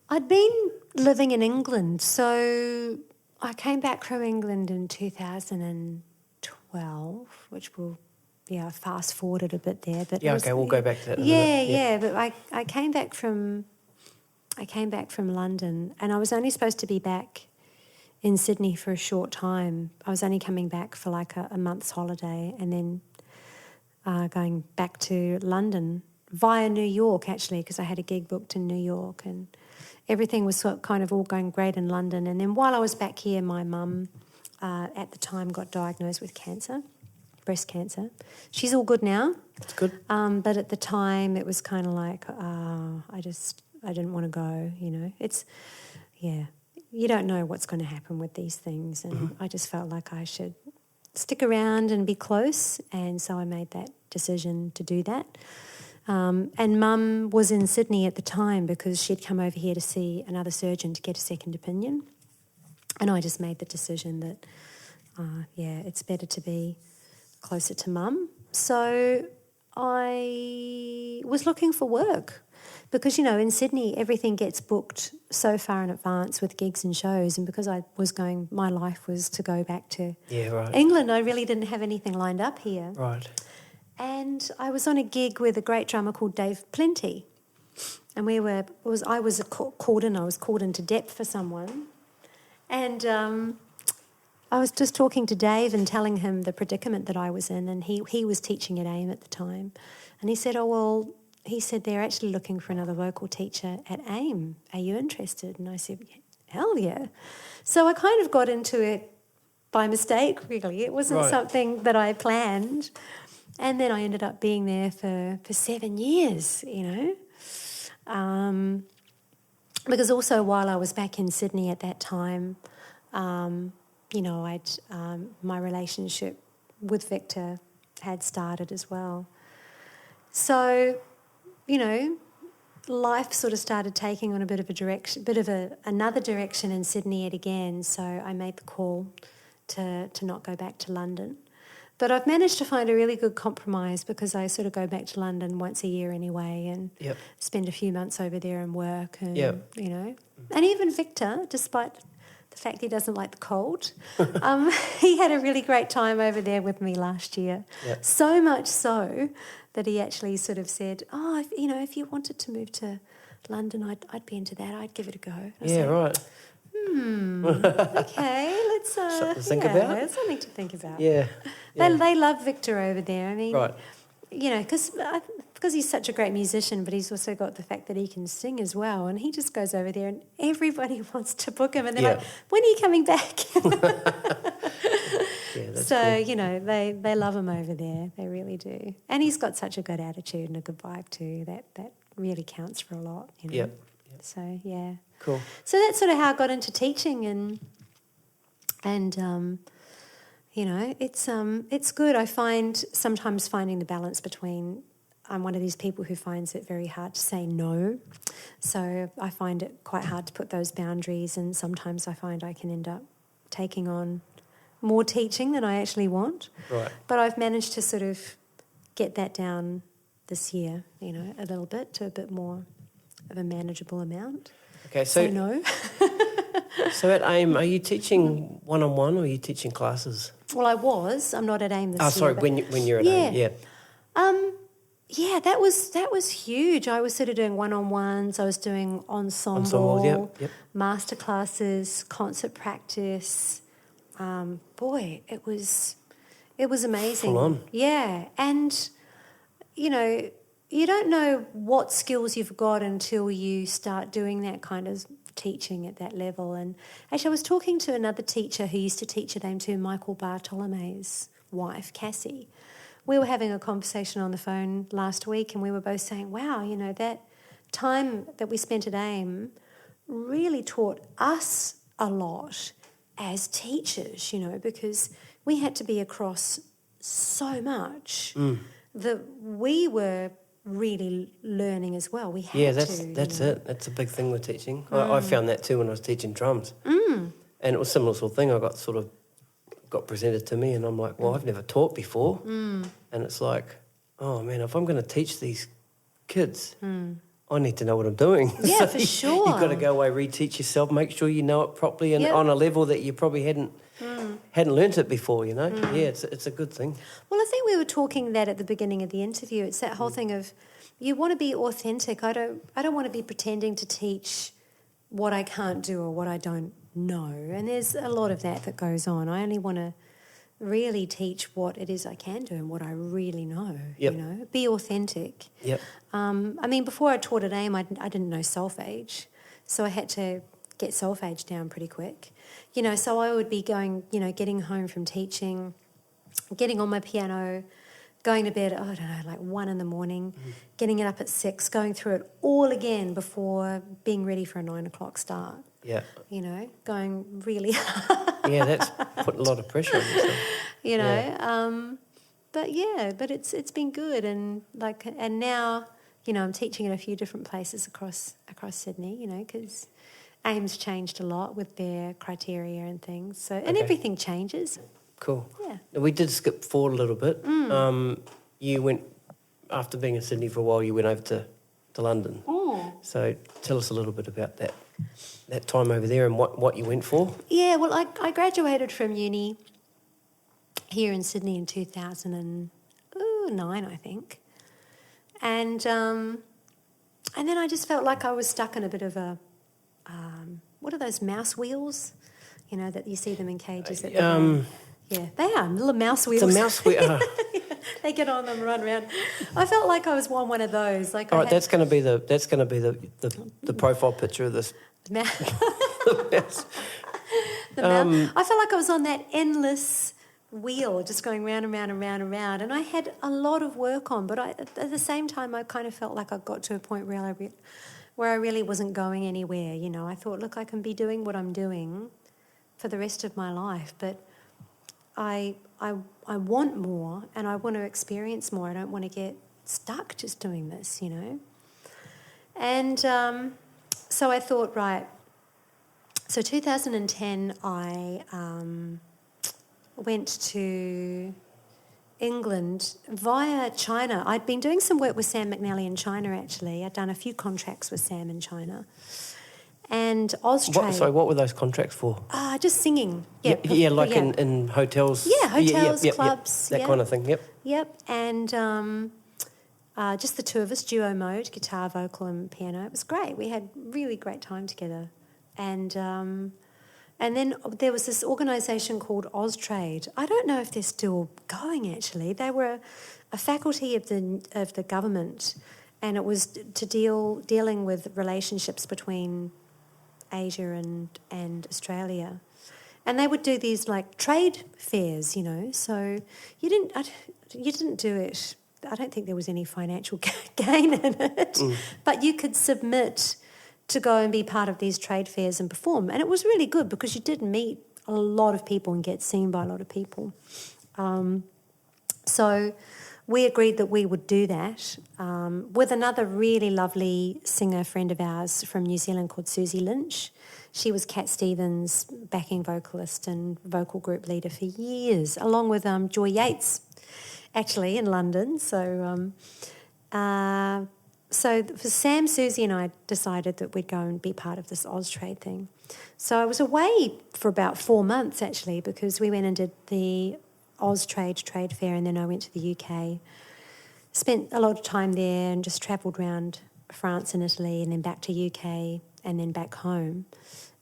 I'd been living in England, so I came back from England in 2012, which will, fast forwarded a bit there. But we'll go back to that in a minute. But I came back from London, and I was only supposed to be back in Sydney for a short time. I was only coming back for like a month's holiday, and then going back to London via New York, actually, because I had a gig booked in New York, and everything was sort of kind of all going great in London. And then while I was back here, my mum at the time got diagnosed with cancer, breast cancer. She's all good now. That's good. But at the time, it was kind of like, I didn't want to go, you know. You don't know what's going to happen with these things, and I just felt like I should stick around and be close, and so I made that decision to do that. And Mum was in Sydney at the time because she'd come over here to see another surgeon to get a second opinion, and I just made the decision that, it's better to be closer to Mum. So I was looking for work. Because, you know, in Sydney, everything gets booked so far in advance with gigs and shows. And because my life was to go back to England, I really didn't have anything lined up here. Right. And I was on a gig with a great drummer called Dave Plenty. And I was called into depth for someone. And I was just talking to Dave and telling him the predicament that I was in. And he was teaching at AIM at the time. And he said, he said, they're actually looking for another vocal teacher at AIM. Are you interested? And I said, hell yeah. So I kind of got into it by mistake, really. It wasn't something that I planned. And then I ended up being there for 7 years, you know. Because also while I was back in Sydney at that time, my relationship with Victor had started as well. So, you know, life sort of started taking on a bit of another direction in Sydney yet again. So I made the call to not go back to London. But I've managed to find a really good compromise because I sort of go back to London once a year anyway and spend a few months over there and work and, you know. And even Victor, despite the fact he doesn't like the cold, he had a really great time over there with me last year. Yep. So much so that he actually sort of said, if you wanted to move to London, I'd be into that. I'd give it a go. Right. Okay, let's something to think about. Something to think about. Yeah. They love Victor over there. I mean, right. You know, because he's such a great musician, but he's also got the fact that he can sing as well, and he just goes over there, and everybody wants to book him, and they're like, "When are you coming back?" That's so cool. you know, they love him over there. They really do, and he's got such a good attitude and a good vibe too. That really counts for a lot. You know? Yep. So yeah. Cool. So that's sort of how I got into teaching, and you know, it's good. I find sometimes finding the balance between. I'm one of these people who finds it very hard to say no, so I find it quite hard to put those boundaries, and sometimes I find I can end up taking on more teaching than I actually want. Right. But I've managed to sort of get that down this year, you know, a little bit to a bit more of a manageable amount. Okay, so no. So at AIM, are you teaching one-on-one or are you teaching classes? Well, I was. I'm not at AIM this year. Oh, sorry, but- when you're at AIM, yeah. Yeah, that was huge. I was sort of doing one-on-ones. I was doing ensemble, Yep. master classes, concert practice. Boy, it was amazing. Full on. Yeah, and you know, you don't know what skills you've got until you start doing that kind of teaching at that level. And actually, I was talking to another teacher who used to teach at AIM too, Michael Bartolome's wife, Cassie. We were having a conversation on the phone last week and we were both saying, wow, you know, that time that we spent at AIM really taught us a lot as teachers, you know, because we had to be across so much that we were really learning as well. We had that's to. it. That's a big thing with teaching. I found that too when I was teaching drums. And it was a similar sort of thing. I got presented to me and I'm like, well, I've never taught before. And it's like, oh man, if I'm going to teach these kids, I need to know what I'm doing. Yeah, So for sure. You've got to go away, reteach yourself, make sure you know it properly and on a level that you probably hadn't learnt it before, you know. Yeah, it's a good thing. Well, I think we were talking that at the beginning of the interview. It's that whole thing of you want to be authentic. I don't want to be pretending to teach what I can't do or what I don't know. And there's a lot of that goes on. I only want to really teach what it is I can do and what I really know. Yep. You know, be authentic. Yep. I mean, before I taught at AIM, I didn't know solfege, so I had to get solfege down pretty quick. You know, so I would be going, you know, getting home from teaching, getting on my piano, going to bed, I don't know, like 1 a.m, getting it up at 6, going through it all again before being ready for a 9 o'clock start. Yeah. You know, going really hard. Yeah, that's putting a lot of pressure on yourself. You know, but it's been good, and now, you know, I'm teaching in a few different places across Sydney, you know, because AIM's changed a lot with their criteria and things, so and everything changes. Cool. Yeah. We did skip forward a little bit. You went, after being in Sydney for a while, you went over to London. So tell us a little bit about that time over there and what you went for. Yeah, well, I graduated from uni here in Sydney in 2009, I think. And then I just felt like I was stuck in a bit of a, what are those mouse wheels? You know, that you see them in cages. Yeah, they are, little mouse wheels. It's a mouse wheel. They get on them, run around. I felt like I was on one of those. Like, all right, that's going to be the profile picture of this. The mouse. The mouse. I felt like I was on that endless wheel, just going round and round and round and round. And I had a lot of work on, but at the same time, I kind of felt like I got to a point where I really wasn't going anywhere. You know, I thought, look, I can be doing what I'm doing for the rest of my life, but I want more, and I want to experience more. I don't want to get stuck just doing this, you know. And so I thought, right, so 2010 I went to England via China. I'd been doing some work with Sam McNally in China, actually. I'd done a few contracts with Sam in China. And Austrade. What were those contracts for? Just singing. In hotels. Yeah, hotels, clubs. That kind of thing, Yep, and just the two of us, duo mode, guitar, vocal and piano. It was great. We had really great time together. And then there was this organisation called Austrade. I don't know if they're still going, actually. They were a faculty of the government, and it was dealing with relationships between Asia and Australia, and they would do these like trade fairs, you know. So you didn't do it. I don't think there was any financial gain in it, but you could submit to go and be part of these trade fairs and perform, and it was really good because you did meet a lot of people and get seen by a lot of people. So we agreed that we would do that with another really lovely singer friend of ours from New Zealand called Susie Lynch. She was Cat Stevens' backing vocalist and vocal group leader for years, along with Joy Yates, actually, in London. So So for Sam, Susie and I decided that we'd go and be part of this Austrade thing. So I was away for about 4 months, actually, because we went and did the Austrade trade fair, and then I went to the UK. Spent a lot of time there and just travelled around France and Italy and then back to UK and then back home.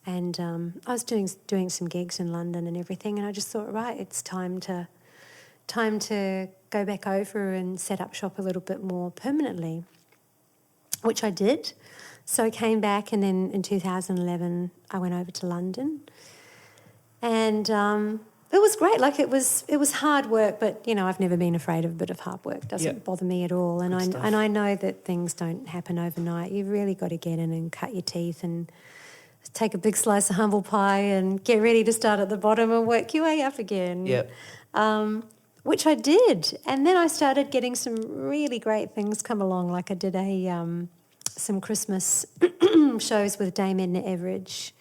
And I was doing some gigs in London and everything, and I just thought, right, it's time to go back over and set up shop a little bit more permanently, which I did. So I came back, and then in 2011 I went over to London, and it was great. Like it was hard work, but I've never been afraid of a bit of hard work. It doesn't bother me at all. And I know that things don't happen overnight. You've really got to get in and cut your teeth and take a big slice of humble pie and get ready to start at the bottom and work your way up again. Yep. Which I did. And then I started getting some really great things come along. Like I did some Christmas shows with Dame Edna Everage.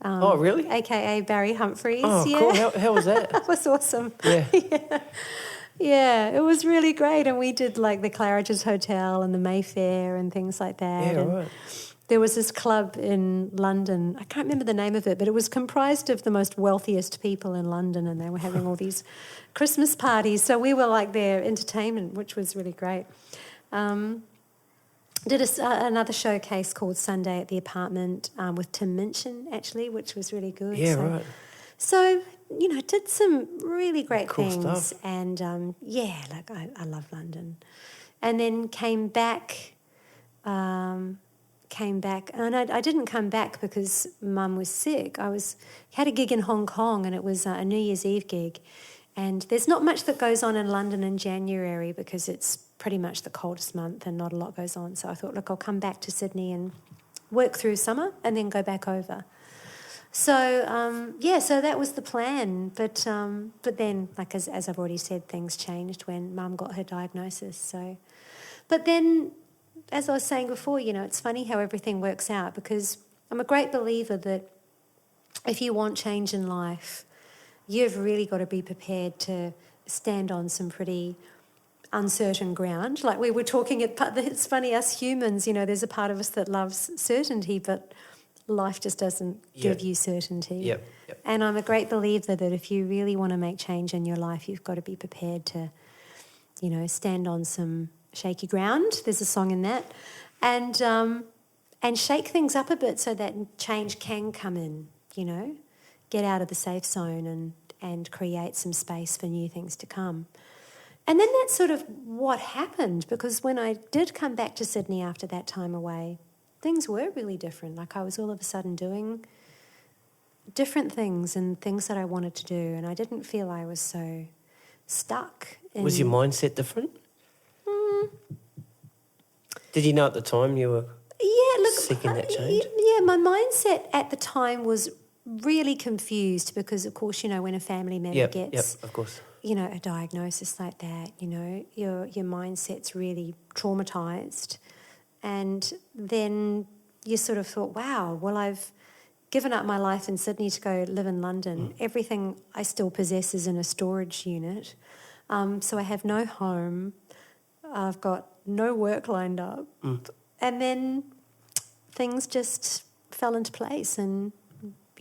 Oh, really? AKA Barry Humphries. Oh, yeah. cool. How was that? That was awesome. Yeah. Yeah, it was really great. And we did like the Claridge's Hotel and the Mayfair and things like that. Yeah, and right. there was this club in London, I can't remember the name of it, but it was comprised of the most wealthiest people in London, and they were having all these Christmas parties. So we were like their entertainment, which was really great. Did another showcase called Sunday at the Apartment with Tim Minchin, actually, which was really good. Yeah, right. So, did some really great Cool things. stuff. And, I love London. And then came back, and I didn't come back because Mum was sick. Had a gig in Hong Kong, and it was a New Year's Eve gig. And there's not much that goes on in London in January because it's pretty much the coldest month and not a lot goes on. So I thought, look, I'll come back to Sydney and work through summer and then go back over. So, so that was the plan. But then, like as I've already said, things changed when Mum got her diagnosis. So, but then, as I was saying before, it's funny how everything works out, because I'm a great believer that if you want change in life, you've really got to be prepared to stand on some pretty uncertain ground. Like we were talking, it's funny, us humans, there's a part of us that loves certainty, but life just doesn't give you certainty. Yep. And I'm a great believer that if you really want to make change in your life, you've got to be prepared to, stand on some shaky ground. There's a song in that. And shake things up a bit so that change can come in, get out of the safe zone and create some space for new things to come. And then that's sort of what happened, because when I did come back to Sydney after that time away, things were really different. Like I was all of a sudden doing different things and things that I wanted to do, and I didn't feel I was so stuck. Was your mindset different? Did you know at the time you were seeking that change? Yeah, my mindset at the time was really confused because, of course, when a family member gets of course. A diagnosis like that, your mindset's really traumatised. And then you sort of thought, wow, well, I've given up my life in Sydney to go live in London. Everything I still possess is in a storage unit. So I have no home. I've got no work lined up. And then things just fell into place and,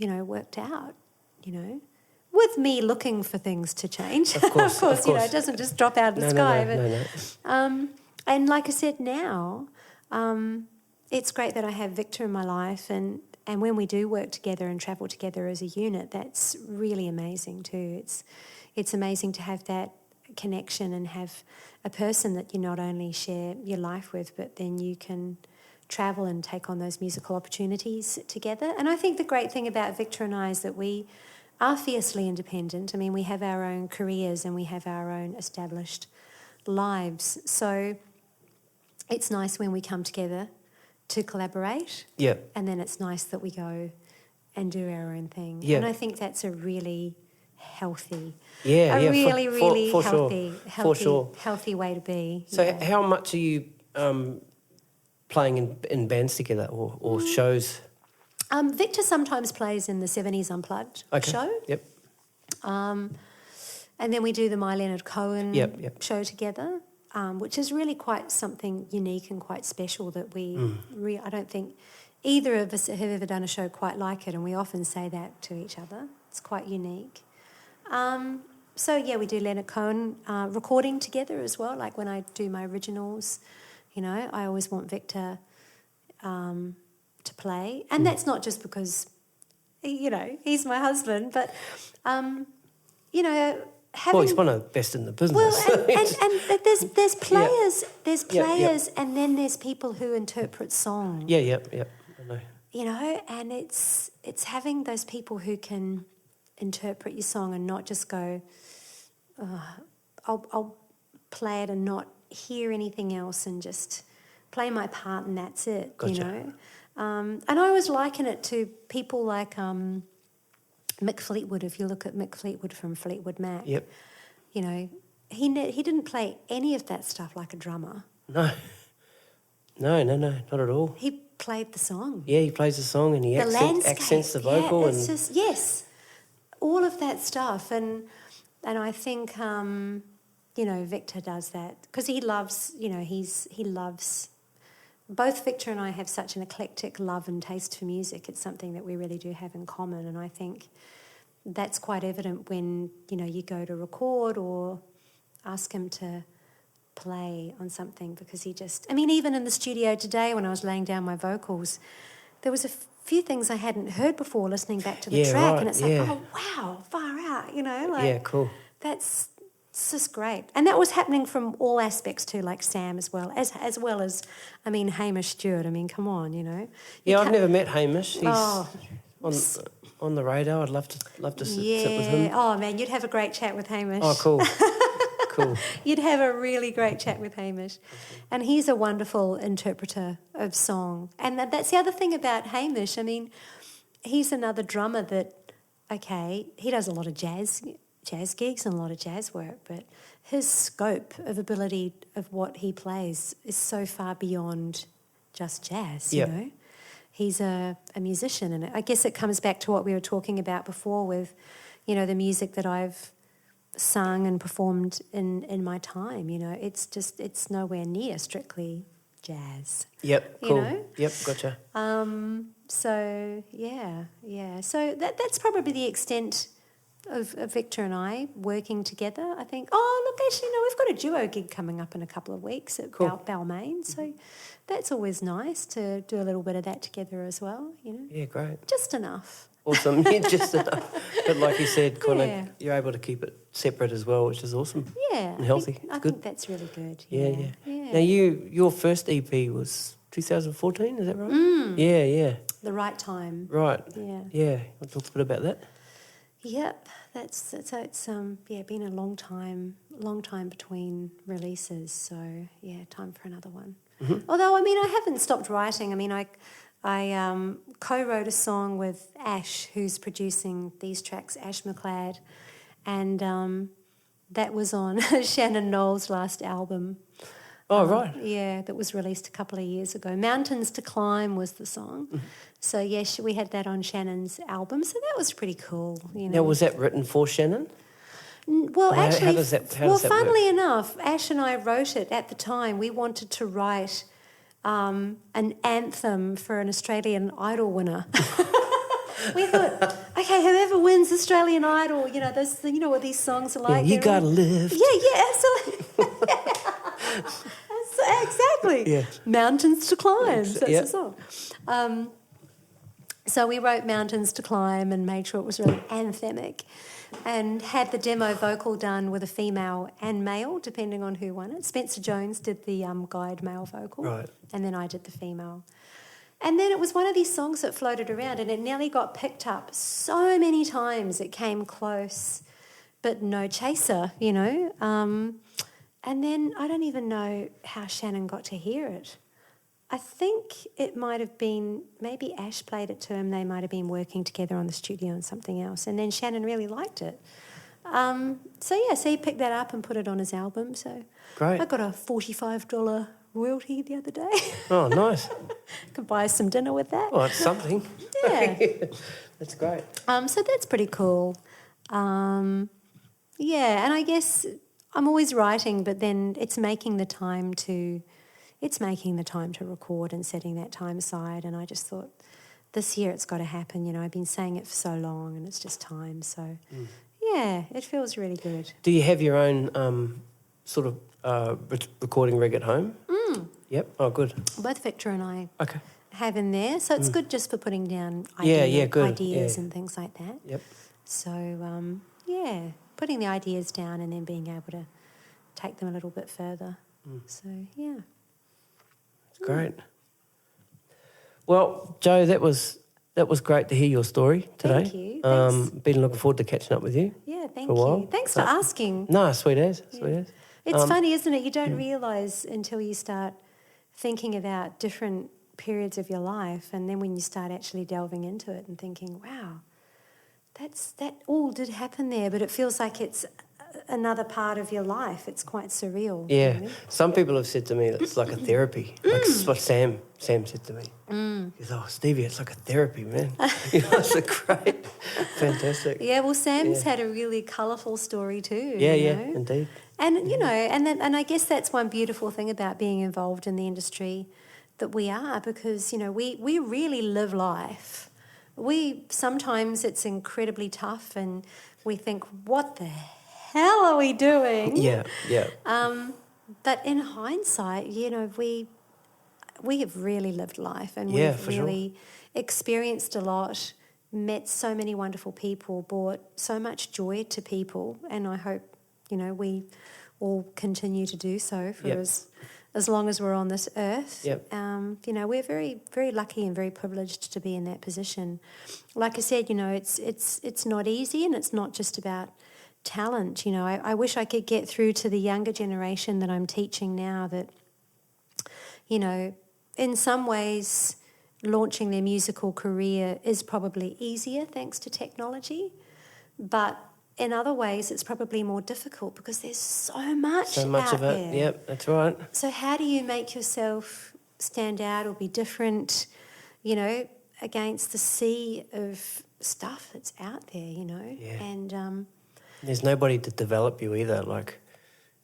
worked out, with me looking for things to change. Of course. It doesn't just drop out of the sky. No. And like I said, now it's great that I have Victor in my life, and when we do work together and travel together as a unit, that's really amazing too. It's amazing to have that connection and have a person that you not only share your life with, but then you can travel and take on those musical opportunities together. And I think the great thing about Victor and I is that we are fiercely independent. I mean, we have our own careers and we have our own established lives. So it's nice when we come together to collaborate. Yeah. And then it's nice that we go and do our own thing. Yeah. And I think that's a really healthy, for sure. healthy way to be. So how much are you playing in bands together or shows? Victor sometimes plays in the 70s Unplugged show. Yep. And then we do the My Leonard Cohen show together. which is really quite something unique and quite special that I don't think either of us have ever done a show quite like it, and we often say that to each other. It's quite unique. So, yeah, we do Leonard Cohen recording together as well. Like when I do my originals, I always want Victor to play. And that's not just because, he's my husband, but, Well, he's one of the best in the business. Well, and there's players, and then there's people who interpret song. Yeah, I know. And it's having those people who can interpret your song and not just go, I'll play it and not hear anything else and just play my part and that's it. Gotcha. And I always liken it to people like Mick Fleetwood. If you look at Mick Fleetwood from Fleetwood Mac, Yep. He didn't play any of that stuff like a drummer. No, not at all. He played the song. Yeah, he plays the song and he accents the vocal. Yeah, it's just, yes, all of that stuff. And I think, Victor does that because he loves, he loves, both Victor and I have such an eclectic love and taste for music. It's something that we really do have in common. And I think that's quite evident when, you go to record or ask him to play on something because he just... even in the studio today when I was laying down my vocals, there was a few things I hadn't heard before listening back to the track, right, and it's like, oh, wow, far out, Yeah, cool. That's just great. And that was happening from all aspects too, like Sam as well as Hamish Stewart. Come on, Yeah, I've never met Hamish. He's on the radar. I'd love to sit with him. Oh, man, you'd have a great chat with Hamish. Oh, cool. Cool. You'd have a really great chat with Hamish. And he's a wonderful interpreter of song. And that's the other thing about Hamish. He's another drummer that, he does a lot of jazz gigs and a lot of jazz work, but his scope of ability of what he plays is so far beyond just jazz, He's a musician, and I guess it comes back to what we were talking about before with, the music that I've sung and performed in my time. It's nowhere near strictly jazz. Yep, cool. Yep, gotcha. So yeah. So that's probably the extent of Victor and I working together. I think. Oh, look, actually, no, we've got a duo gig coming up in a couple of weeks at Balmain. So that's always nice to do a little bit of that together as well. Yeah, great. Just enough. Awesome. Yeah, just enough. But like you said, you're able to keep it separate as well, which is awesome. Yeah, and healthy. I think that's really good. Yeah. Now your first EP was 2014, is that right? Yeah. The Right Time. Right. Yeah. Want to talk a bit about that? Yep, it's been a long time between releases. So yeah, time for another one. Mm-hmm. Although I haven't stopped writing. I co-wrote a song with Ash, who's producing these tracks, Ash McLeod, and that was on Shannon Knowles' last album. Oh, right. Yeah, that was released a couple of years ago. Mountains to Climb was the song. Mm-hmm. So, yes, we had that on Shannon's album. So that was pretty cool. Now, was that written for Shannon? Well, actually, how does that funnily work? enough, Ash and I wrote it at the time. We wanted to write an anthem for an Australian Idol winner. We thought, okay, whoever wins Australian Idol, those, what these songs are like. Yeah, you gotta live. Yeah, absolutely. Exactly. Yeah. Mountains to Climb. So that's the song. So we wrote Mountains to Climb and made sure it was really anthemic, and had the demo vocal done with a female and male, depending on who won it. Spencer Jones did the guide male vocal, right, and then I did the female. And then it was one of these songs that floated around, and it nearly got picked up so many times. It came close, but no chaser, And then I don't even know how Shannon got to hear it. I think it might have been, maybe Ash played it to him. They might have been working together on the studio on something else. And then Shannon really liked it. So he picked that up and put it on his album. So great. I got a $45 royalty the other day. Oh, nice. Could buy us some dinner with that. Oh, it's something. Yeah. That's great. So that's pretty cool. And I guess I'm always writing, but then it's making the time to record and setting that time aside. And I just thought, this year it's got to happen. You know, I've been saying it for so long, and it's just time. So, yeah, it feels really good. Do you have your own sort of recording rig at home? Yep. Oh, good. Both Victor and I Okay. have in there, so it's good just for putting down good. ideas and things like that. Yep. So, putting the ideas down and then being able to take them a little bit further. So, yeah. That's great. Well, Jo, that was great to hear your story today. Thank you. Thanks. Been looking forward to catching up with you. Yeah, thank for a while. you. Thanks for asking. No, sweet as. Sweet as. It's funny, isn't it? You don't realise until you start thinking about different periods of your life, and then when you start actually delving into it and thinking, wow, that all did happen there, but it feels like it's another part of your life. It's quite surreal. Yeah. Really. Some people have said to me that it's like a therapy. Like this is what Sam said to me. He goes, "Oh, Stevie, it's like a therapy, man." You know, it's a great, fantastic. Yeah, well, Sam's had a really colourful story too. Yeah, you yeah, know? indeed. And, you know, and I guess that's one beautiful thing about being involved in the industry that we are, because, you know, we really live life. Sometimes it's incredibly tough and we think, what the hell are we doing? Yeah, yeah. But in hindsight, you know, we have really lived life, and Yeah, we've for really experienced a lot, met so many wonderful people, brought so much joy to people, and I hope, you know, we all continue to do so for as long as we're on this earth. Yep. You know, we're very, very lucky and very privileged to be in that position. Like I said, you know, it's not easy, and it's not just about talent. You know, I wish I could get through to the younger generation that I'm teaching now that, you know, in some ways launching their musical career is probably easier thanks to technology, but in other ways it's probably more difficult because there's so much out of it. there. Yep, that's right. So how do you make yourself stand out or be different, you know, against the sea of stuff that's out there, you know? Yeah. And there's nobody to develop you either. Like,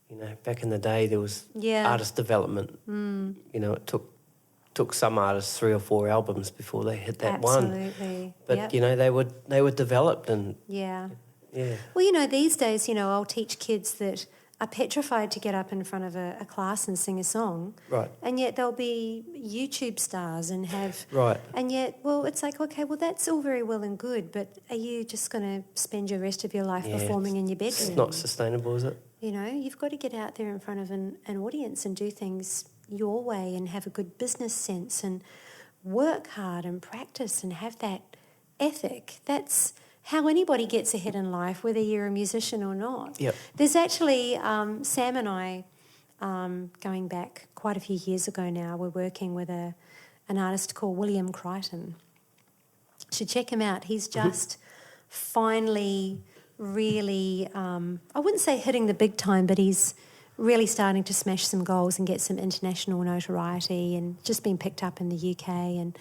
you know, back in the day there was artist development. You know, it took some artists 3 or 4 albums before they hit that one. Absolutely. But you know, they were developed and yeah. Yeah. Well, you know, these days, you know, I'll teach kids that are petrified to get up in front of a class and sing a song. Right. And yet they'll be YouTube stars and have... Right. And yet, well, it's like, okay, well, that's all very well and good, but are you just going to spend your rest of your life performing in your bedroom? It's not sustainable, is it? You know, you've got to get out there in front of an audience and do things your way and have a good business sense and work hard and practice and have that ethic. That's how anybody gets ahead in life, whether you're a musician or not. Yep. There's actually, Sam and I, going back quite a few years ago now, we're working with an artist called William Crichton. You should check him out. He's just finally really, I wouldn't say hitting the big time, but he's really starting to smash some goals and get some international notoriety and just been picked up in the UK.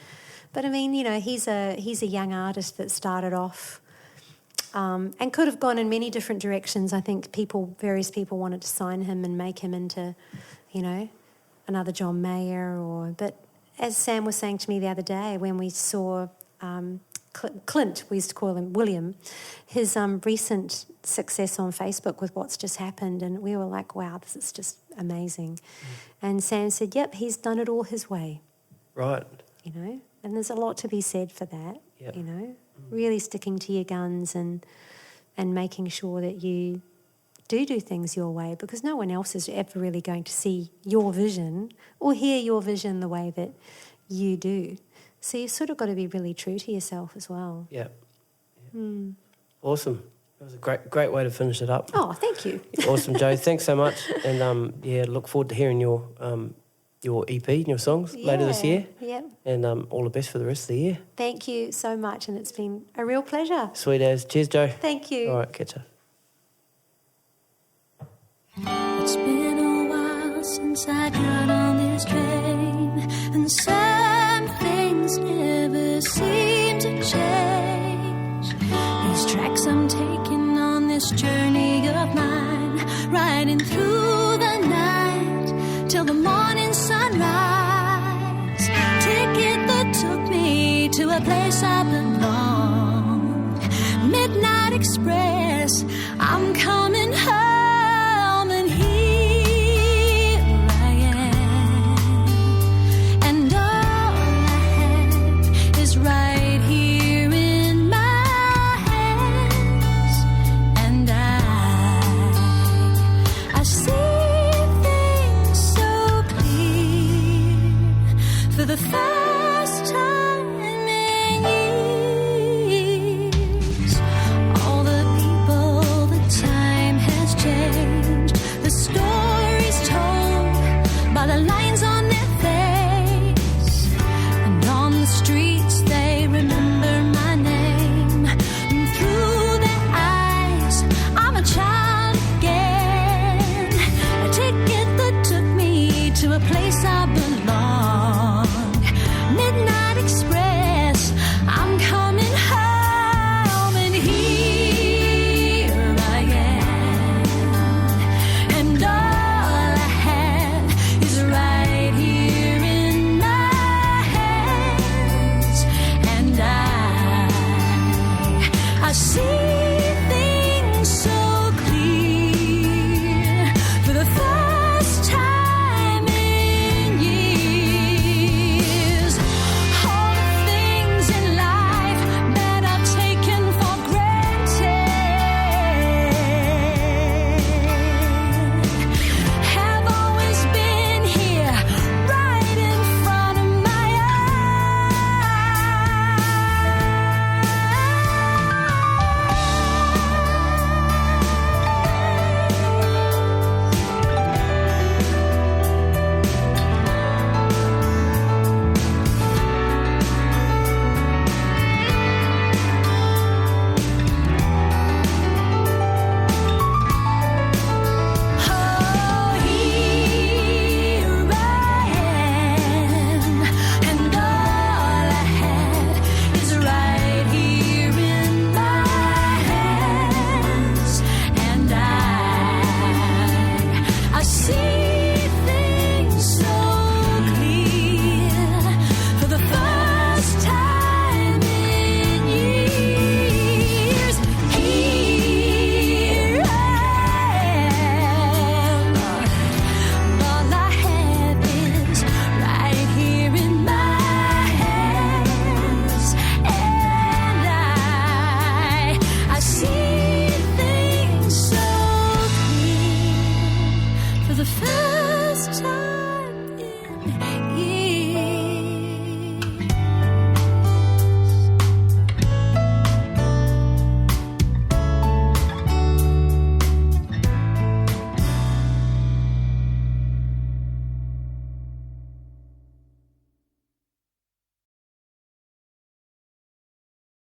But I mean, you know, he's a young artist that started off and could have gone in many different directions. I think various people wanted to sign him and make him into, you know, another John Mayer but as Sam was saying to me the other day when we saw Clint, we used to call him William, his recent success on Facebook with what's just happened, and we were like, wow, this is just amazing. And Sam said, yep, he's done it all his way. Right. You know, and there's a lot to be said for that, Yep. you know, really sticking to your guns and making sure that you do things your way, because no one else is ever really going to see your vision or hear your vision the way that you do. So you've sort of got to be really true to yourself as well. Yeah. Awesome. That was a great way to finish it up. Oh, thank you. Awesome, Jo. Thanks so much. And look forward to hearing your EP and your songs later this year. Yep. And all the best for the rest of the year. Thank you so much, and it's been a real pleasure. Sweet as. Cheers, Jo. Thank you. All right, catch ya. It's been a while since I got on this train, and some things never seem to change. These tracks I'm taking on this journey of mine, riding till the morning sunrise. Ticket that took me to a place I belong. Midnight Express, I'm coming home, and here I am. And all I have is right here in my hands. And I see things so clear for the first time in years. All the people, the time has changed. The stories told by the lines on their face. And on the streets they remember my name. And through their eyes I'm a child again. A ticket that took me to a place I belong. Midnight Express, I'm coming home, and here I am. And all I have is right here in my hands. And I see things so clear for the first time in years. All the things in life that I've taken for granted have always been here, right in front of my Oh, here I am, and all I have is right here in my hands. And I see things so clear for the first time in years. Here I am. All I have is right here in my hands. And I see things so clear for the first